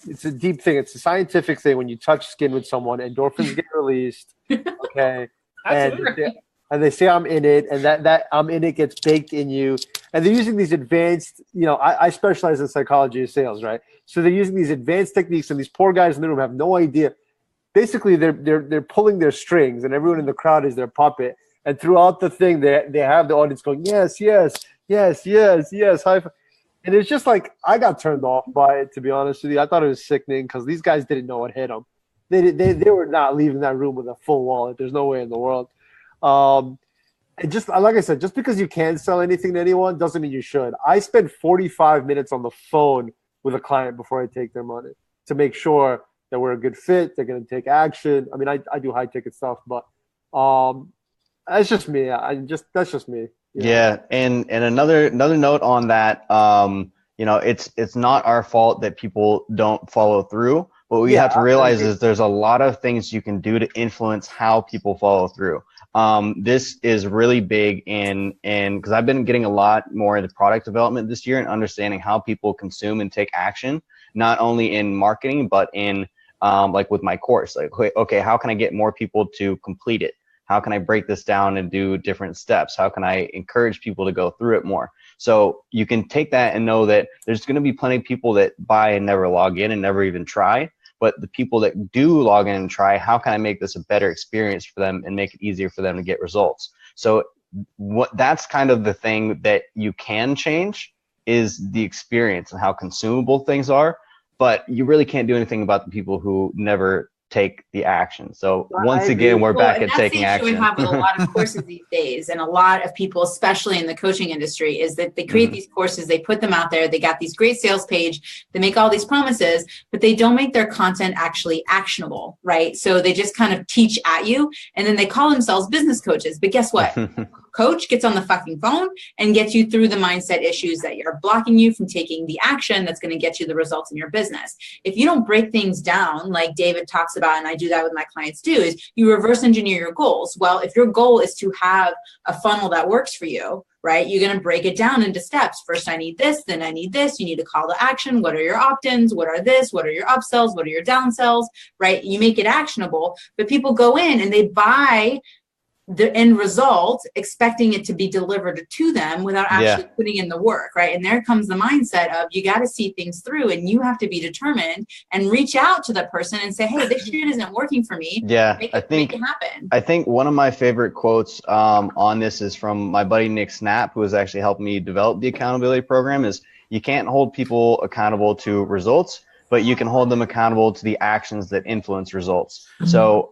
it's a deep thing. It's a scientific thing. When you touch skin with someone, endorphins get released. Okay. And they say I'm in it, and that I'm in it gets baked in you. And they're using these advanced, I specialize in psychology of sales, right? So they're using these advanced techniques, and these poor guys in the room have no idea. Basically, they're pulling their strings, and everyone in the crowd is their puppet. And throughout the thing, they have the audience going, yes, yes, yes, yes, yes, high five. And it's just like, I got turned off by it, to be honest with you. I thought it was sickening because these guys didn't know what hit them. They were not leaving that room with a full wallet. There's no way in the world. And just like I said, just because you can sell anything to anyone doesn't mean you should. I spend 45 minutes on the phone with a client before I take their money to make sure that we're a good fit. They're going to take action. I mean, I do high ticket stuff, but that's just me. That's just me. Yeah. And another note on that, it's not our fault that people don't follow through. What we have to realize is there's a lot of things you can do to influence how people follow through. This is really big because I've been getting a lot more into product development this year and understanding how people consume and take action, not only in marketing, but in like with my course. Like, okay, how can I get more people to complete it? How can I break this down and do different steps? How can I encourage people to go through it more? So you can take that and know that there's going to be plenty of people that buy and never log in and never even try. But the people that do log in and try, how can I make this a better experience for them and make it easier for them to get results? So that's kind of the thing that you can change is the experience and how consumable things are. But you really can't do anything about the people who never take the action. So once again, we're back at taking action. We have with a lot of courses these days, and a lot of people, especially in the coaching industry, is that they create these courses, they put them out there, they got these great sales page, they make all these promises, but they don't make their content actually actionable, right? So they just kind of teach at you, and then they call themselves business coaches. But guess what? Coach gets on the fucking phone and gets you through the mindset issues that are blocking you from taking the action that's going to get you the results in your business. If you don't break things down, like David talks about, and I do that with my clients too, is you reverse engineer your goals. Well, if your goal is to have a funnel that works for you, right, you're going to break it down into steps. First, I need this, then I need this. You need a call to action. What are your opt-ins? What are this? What are your upsells? What are your downsells, right? You make it actionable, but people go in and they buy the end result expecting it to be delivered to them without actually putting in the work, right? And there comes the mindset of you got to see things through, and you have to be determined and reach out to the person and say, hey, this shit isn't working for me. Make it happen. I think one of my favorite quotes on this is from my buddy Nick Snap, who has actually helped me develop the accountability program, is you can't hold people accountable to results, but you can hold them accountable to the actions that influence results. So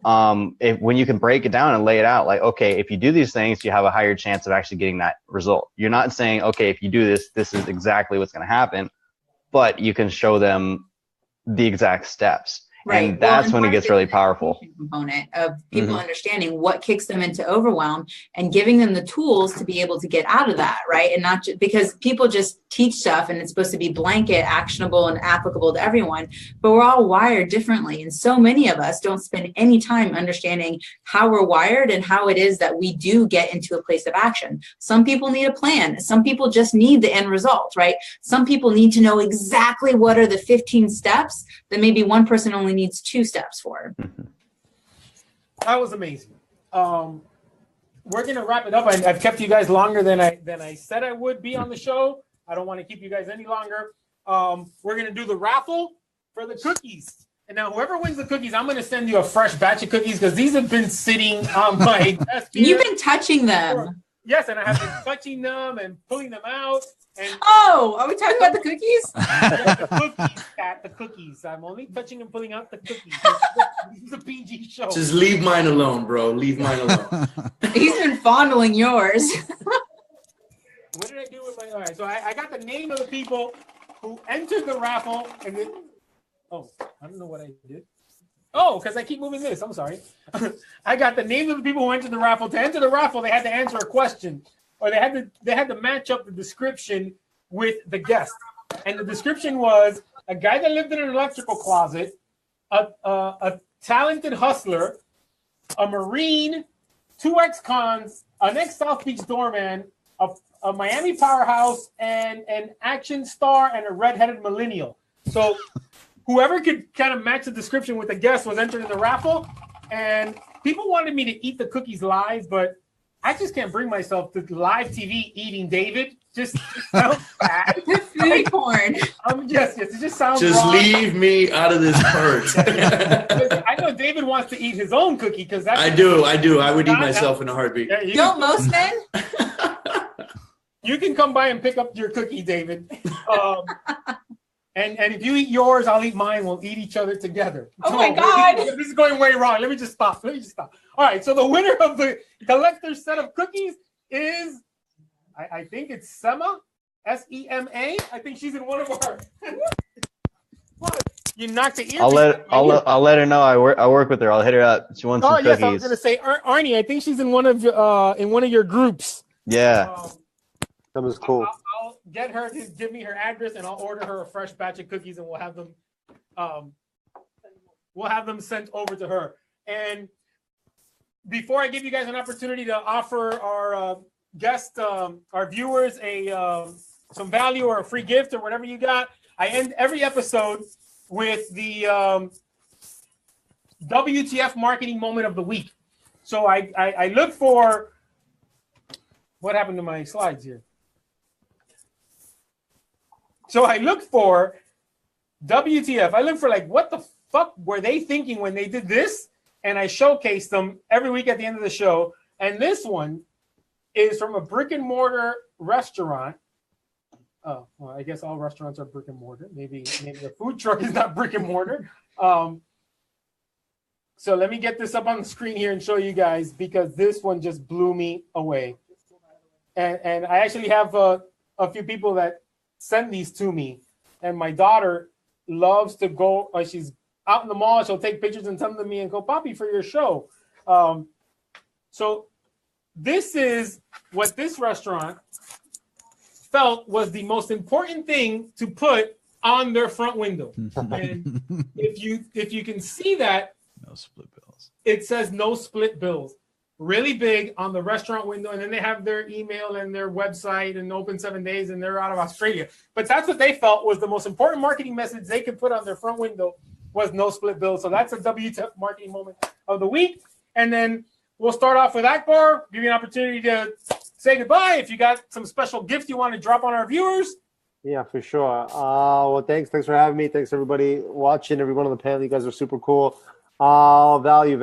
when you can break it down and lay it out, like, okay, if you do these things, you have a higher chance of actually getting that result. You're not saying, okay, if you do this, this is exactly what's going to happen, but you can show them the exact steps. Right. And that's when it gets really powerful. Component of people understanding what kicks them into overwhelm and giving them the tools to be able to get out of that, right? And not just because people just teach stuff and it's supposed to be blanket, actionable, and applicable to everyone, but we're all wired differently. And so many of us don't spend any time understanding how we're wired and how it is that we do get into a place of action. Some people need a plan. Some people just need the end result, right? Some people need to know exactly what are the 15 steps that maybe one person only needs 2 steps for. That was amazing. We're gonna wrap it up. I've kept you guys longer than I said I would be on the show. I don't want to keep you guys any longer. we're gonna do the raffle for the cookies. And now whoever wins the cookies, I'm gonna send you a fresh batch of cookies because these have been sitting on my desk here. You've been touching them. Yes, and I have been touching them and pulling them out. And oh, are we talking about the cookies? yeah, the cookies, Kat, the cookies. I'm only touching and pulling out the cookies. This is a PG show. Just leave mine alone, bro. Leave mine alone. He's been fondling yours. What did I do with my? All right, so I got the name of the people who entered the raffle, and then I don't know what I did. Oh, because I keep moving this. I'm sorry. I got the names of the people who entered the raffle. To enter the raffle, they had to answer a question, or they had to match up the description with the guest. And the description was a guy that lived in an electrical closet, a talented hustler, a Marine, 2 ex-cons, an ex-South Beach doorman, a Miami powerhouse, and an action star, and a redheaded millennial. So whoever could kind of match the description with the guest was entered in the raffle. And people wanted me to eat the cookies live, but I just can't bring myself to live TV eating David. Just sounds bad. Food porn. Yes, it just sounds just wrong. Leave me out of this part. I know David wants to eat his own cookie because that's. I do. I would eat myself in a heartbeat. Yeah, Don't most men? You can come by and pick up your cookie, David. And if you eat yours, I'll eat mine. We'll eat each other together. Oh my God. This is going way wrong. Let me just stop. All right. So the winner of the collector's set of cookies is, I think it's Sema, S-E-M-A. I think she's in one of our. What? You knocked the ear. I'll let her know. I work with her. I'll hit her up. She wants some cookies. Yes, I was gonna say Arne. I think she's in one of your groups. Yeah. That was cool. I'll get her to give me her address, and I'll order her a fresh batch of cookies, and we'll have them sent over to her. And before I give you guys an opportunity to offer our guest, our viewers, some value or a free gift or whatever you got, I end every episode with the WTF marketing moment of the week. So I look for what happened to my slides here. So I look for WTF. I look for what the fuck were they thinking when they did this? And I showcase them every week at the end of the show. And this one is from a brick and mortar restaurant. Oh, well, I guess all restaurants are brick and mortar. Maybe the food truck is not brick and mortar. So let me get this up on the screen here and show you guys because this one just blew me away. And I actually have a few people that send these to me, and my daughter loves to go. She's out in the mall. She'll take pictures and send them to me and go, "Poppy, for your show." So this is what this restaurant felt was the most important thing to put on their front window. And if you can see that, no split bills. It says no split bills. Really big on the restaurant window, and then they have their email and their website and open 7 days, and they're out of Australia. But that's what they felt was the most important marketing message they could put on their front window was no split bills. So that's a WTF marketing moment of the week. And then we'll start off with Akbar, give you an opportunity to say goodbye. If you got some special gift you want to drop on our viewers. Yeah, for sure. Well, thanks for having me. Thanks everybody watching, everyone on the panel. You guys are super cool. Value.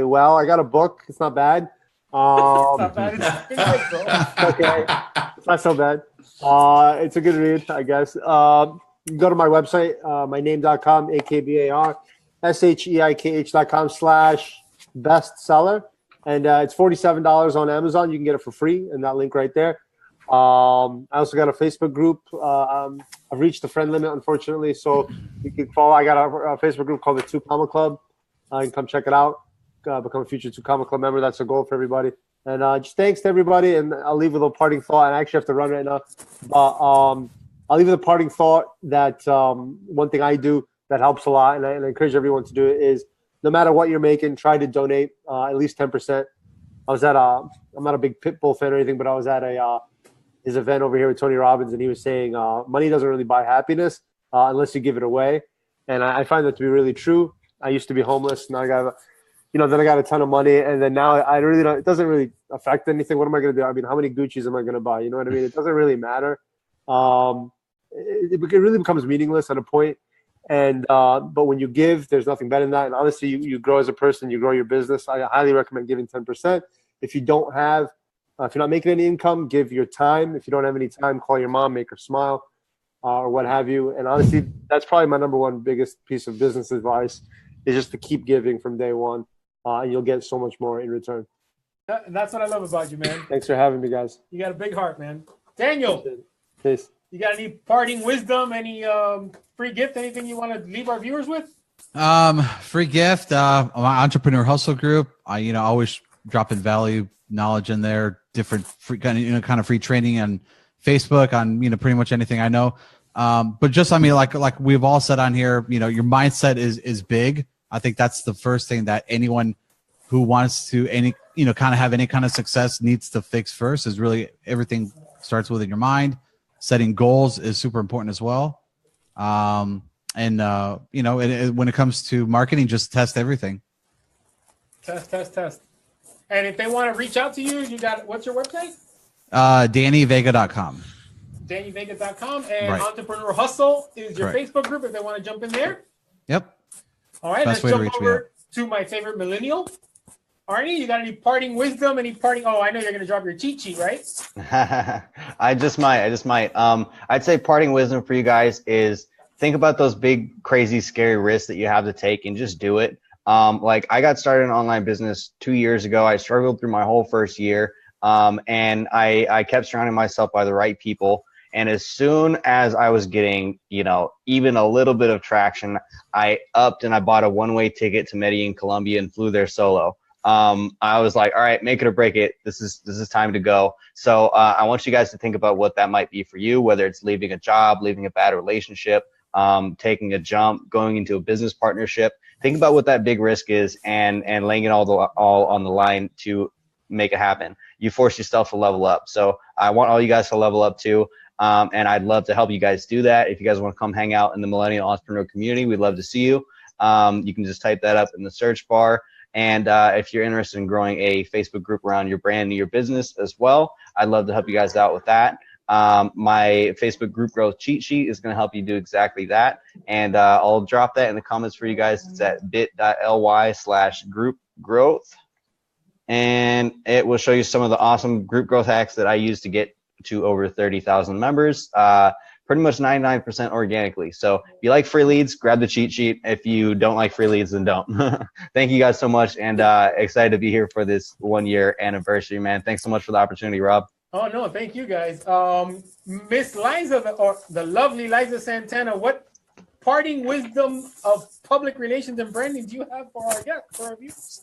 Well, I got a book. It's not bad. It's not bad. It's okay. It's not so bad. It's a good read, I guess. You can go to my website, myname.com, AKBAR, SHEIKH.com/bestseller. And it's $47 on Amazon. You can get it for free in that link right there. I also got a Facebook group. I've reached the friend limit, unfortunately, so you can follow. I got a Facebook group called the 2 Comma Club. You can come check it out. Become a future 2 Comma Club member. That's a goal for everybody. And just thanks to everybody. And I'll leave with a parting thought. And I actually have to run right now. But I'll leave with a parting thought that one thing I do that helps a lot, and I encourage everyone to do it, is no matter what you're making, try to donate at least 10%. I'm not a big Pitbull fan or anything, but I was at his event over here with Tony Robbins, and he was saying money doesn't really buy happiness unless you give it away. And I find that to be really true. I used to be homeless. Now I got, then I got a ton of money, and then now I really don't. It doesn't really affect anything. What am I going to do? I mean, how many Gucci's am I going to buy? You know what I mean? It doesn't really matter. it really becomes meaningless at a point. And but when you give, there's nothing better than that. And honestly, you grow as a person, you grow your business. I highly recommend giving 10%. If you don't have, if you're not making any income, give your time. If you don't have any time, call your mom, make her smile, or what have you. And honestly, that's probably my number one biggest piece of business advice is just to keep giving from day one, and you'll get so much more in return. That's what I love about you, man. Thanks for having me, guys. You got a big heart, man. Daniel, peace. You got any parting wisdom, any free gift, anything you want to leave our viewers with? Free gift, my entrepreneur hustle group. I always dropping value knowledge in there, different free kind of free training on Facebook on pretty much anything I know. But just like we've all said on here, your mindset is big. I think that's the first thing that anyone who wants to kind of have any kind of success needs to fix first. Is really everything starts within your mind. Setting goals is super important as well. And when it comes to marketing, just test everything. Test. And if they want to reach out to you, what's your website? DannyVeiga.com. DannyVeiga.com. And right. Entrepreneur Hustle is your Correct. Facebook group if they want to jump in there. Yep. All right, Best let's way to jump reach me over to my favorite millennial. Arne, you got any parting wisdom? Oh, I know you're going to drop your cheat sheet, right? I just might. I'd say parting wisdom for you guys is think about those big, crazy, scary risks that you have to take and just do it. Like I got started in online business 2 years ago. I struggled through my whole first year. And I kept surrounding myself by the right people. And as soon as I was getting, even a little bit of traction, I upped and I bought a one-way ticket to Medellin, Colombia, and flew there solo. I was like, all right, make it or break it. This is time to go. So I want you guys to think about what that might be for you, whether it's leaving a job, leaving a bad relationship, taking a jump, going into a business partnership. Think about what that big risk is and laying it all on the line to make it happen. You force yourself to level up. So I want all you guys to level up too. And I'd love to help you guys do that. If you guys want to come hang out in the Millennial Entrepreneur community, we'd love to see you. You can just type that up in the search bar. And if you're interested in growing a Facebook group around your brand and your business as well, I'd love to help you guys out with that. My Facebook group growth cheat sheet is going to help you do exactly that. And I'll drop that in the comments for you guys. It's at bit.ly/group growth. And it will show you some of the awesome group growth hacks that I use to get to over 30,000 members. Pretty much 99% organically. So if you like free leads, grab the cheat sheet. If you don't like free leads, then don't. Thank you guys so much, and excited to be here for this 1 year anniversary, man. Thanks so much for the opportunity, Rob. Oh, no, thank you guys. Miss Liza, the lovely Liza Santana, what parting wisdom of public relations and branding do you have for our viewers?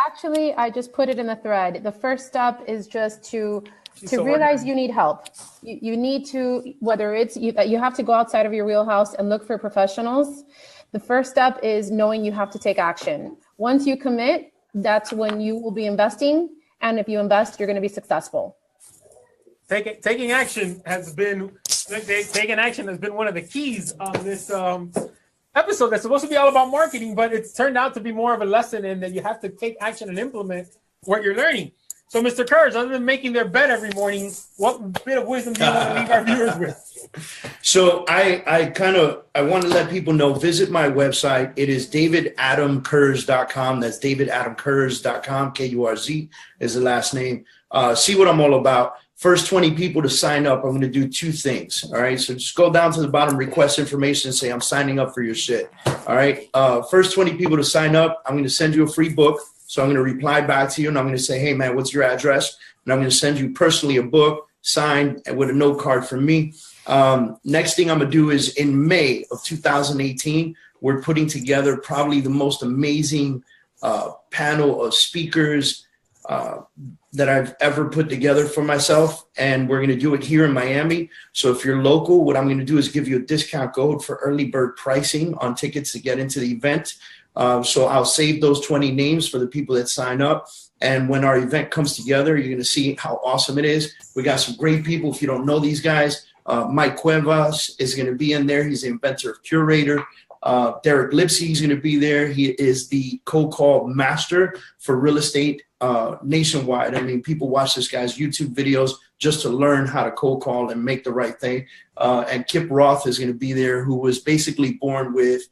Actually, I just put it in the thread. The first step is just to realize you need help. You need to, whether it's you have to go outside of your wheelhouse and look for professionals. The first step is knowing you have to take action. Once you commit, that's when you will be investing. And if you invest, you're going to be successful. Taking action has been one of the keys on this episode that's supposed to be all about marketing, but it's turned out to be more of a lesson in that you have to take action and implement what you're learning. So, Mr. Kurz, other than making their bed every morning, what bit of wisdom do you want to leave our viewers with? So I want to let people know, visit my website. It is davidadamkurz.com. That's davidadamkurz.com. Kurz is the last name. See what I'm all about. First 20 people to sign up, I'm going to do two things. All right. So just go down to the bottom, request information, and say, I'm signing up for your shit. All right. First 20 people to sign up, I'm going to send you a free book. So I'm going to reply back to you, and I'm going to say, hey, man, what's your address? And I'm going to send you personally a book signed with a note card from me. Next thing I'm going to do is in May of 2018, we're putting together probably the most amazing panel of speakers that I've ever put together for myself. And we're going to do it here in Miami. So if you're local, what I'm going to do is give you a discount code for early bird pricing on tickets to get into the event. So I'll save those 20 names for the people that sign up. And when our event comes together, you're going to see how awesome it is. We got some great people. If you don't know these guys, Mike Cuevas is going to be in there. He's the inventor of Curator. Derek Lipsy is going to be there. He is the cold call master for real estate nationwide. I mean, people watch this guy's YouTube videos just to learn how to cold call and make the right thing. And Kip Roth is going to be there, who was basically born with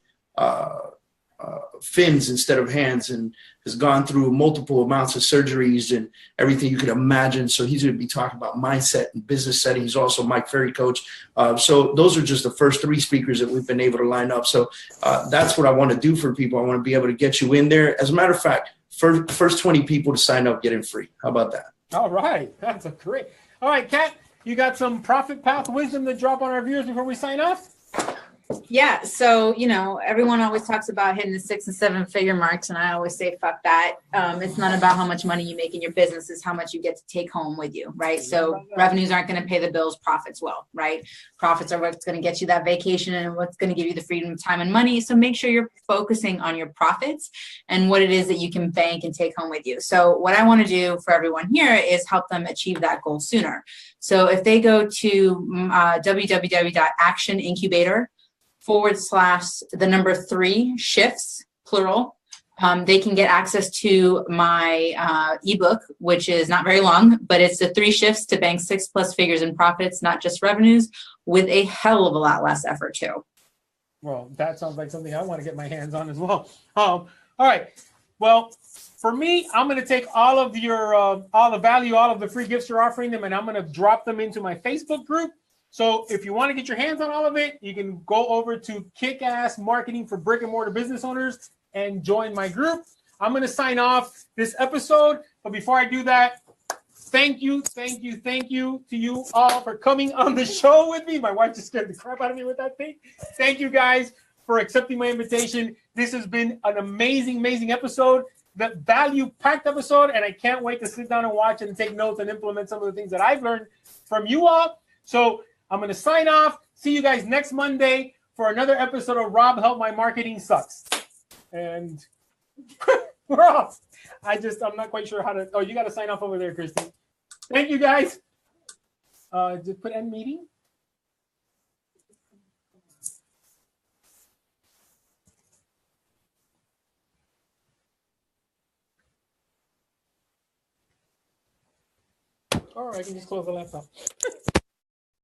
fins instead of hands and has gone through multiple amounts of surgeries and everything you could imagine. So he's going to be talking about mindset and business setting. He's also Mike Ferry coach. So those are just the first 3 speakers that we've been able to line up. So that's what I want to do for people. I want to be able to get you in there. As a matter of fact, first 20 people to sign up get in free. How about that? All right. That's a great. All right, Kat, you got some profit path wisdom to drop on our viewers before we sign off? Yeah. So, everyone always talks about hitting the 6 and 7 figure marks. And I always say, fuck that. It's not about how much money you make in your business. It's how much you get to take home with you. Right. So revenues aren't going to pay the bills. Profits will. Right. Profits are what's going to get you that vacation and what's going to give you the freedom of time and money. So make sure you're focusing on your profits and what it is that you can bank and take home with you. So what I want to do for everyone here is help them achieve that goal sooner. So if they go to www.actionincubator.com/3 shifts, plural, they can get access to my ebook, which is not very long, but it's the 3 shifts to bank 6+ figures in profits, not just revenues, with a hell of a lot less effort too. Well, that sounds like something I want to get my hands on as well. All right. Well, for me, I'm going to take all of your, all the value, all of the free gifts you're offering them, and I'm going to drop them into my Facebook group. So if you want to get your hands on all of it, you can go over to Kickass Marketing for Brick and Mortar Business Owners and join my group. I'm going to sign off this episode. But before I do that, thank you to you all for coming on the show with me. My wife just scared the crap out of me with that thing. Thank you guys for accepting my invitation. This has been an amazing episode, the value-packed episode, and I can't wait to sit down and watch it and take notes and implement some of the things that I've learned from you all. So I'm going to sign off. See you guys next Monday for another episode of Rob Help My Marketing Sucks. And we're off. I'm not quite sure how to. Oh, you got to sign off over there, Christy. Thank you, guys. Just put end meeting. Or I can just close the laptop.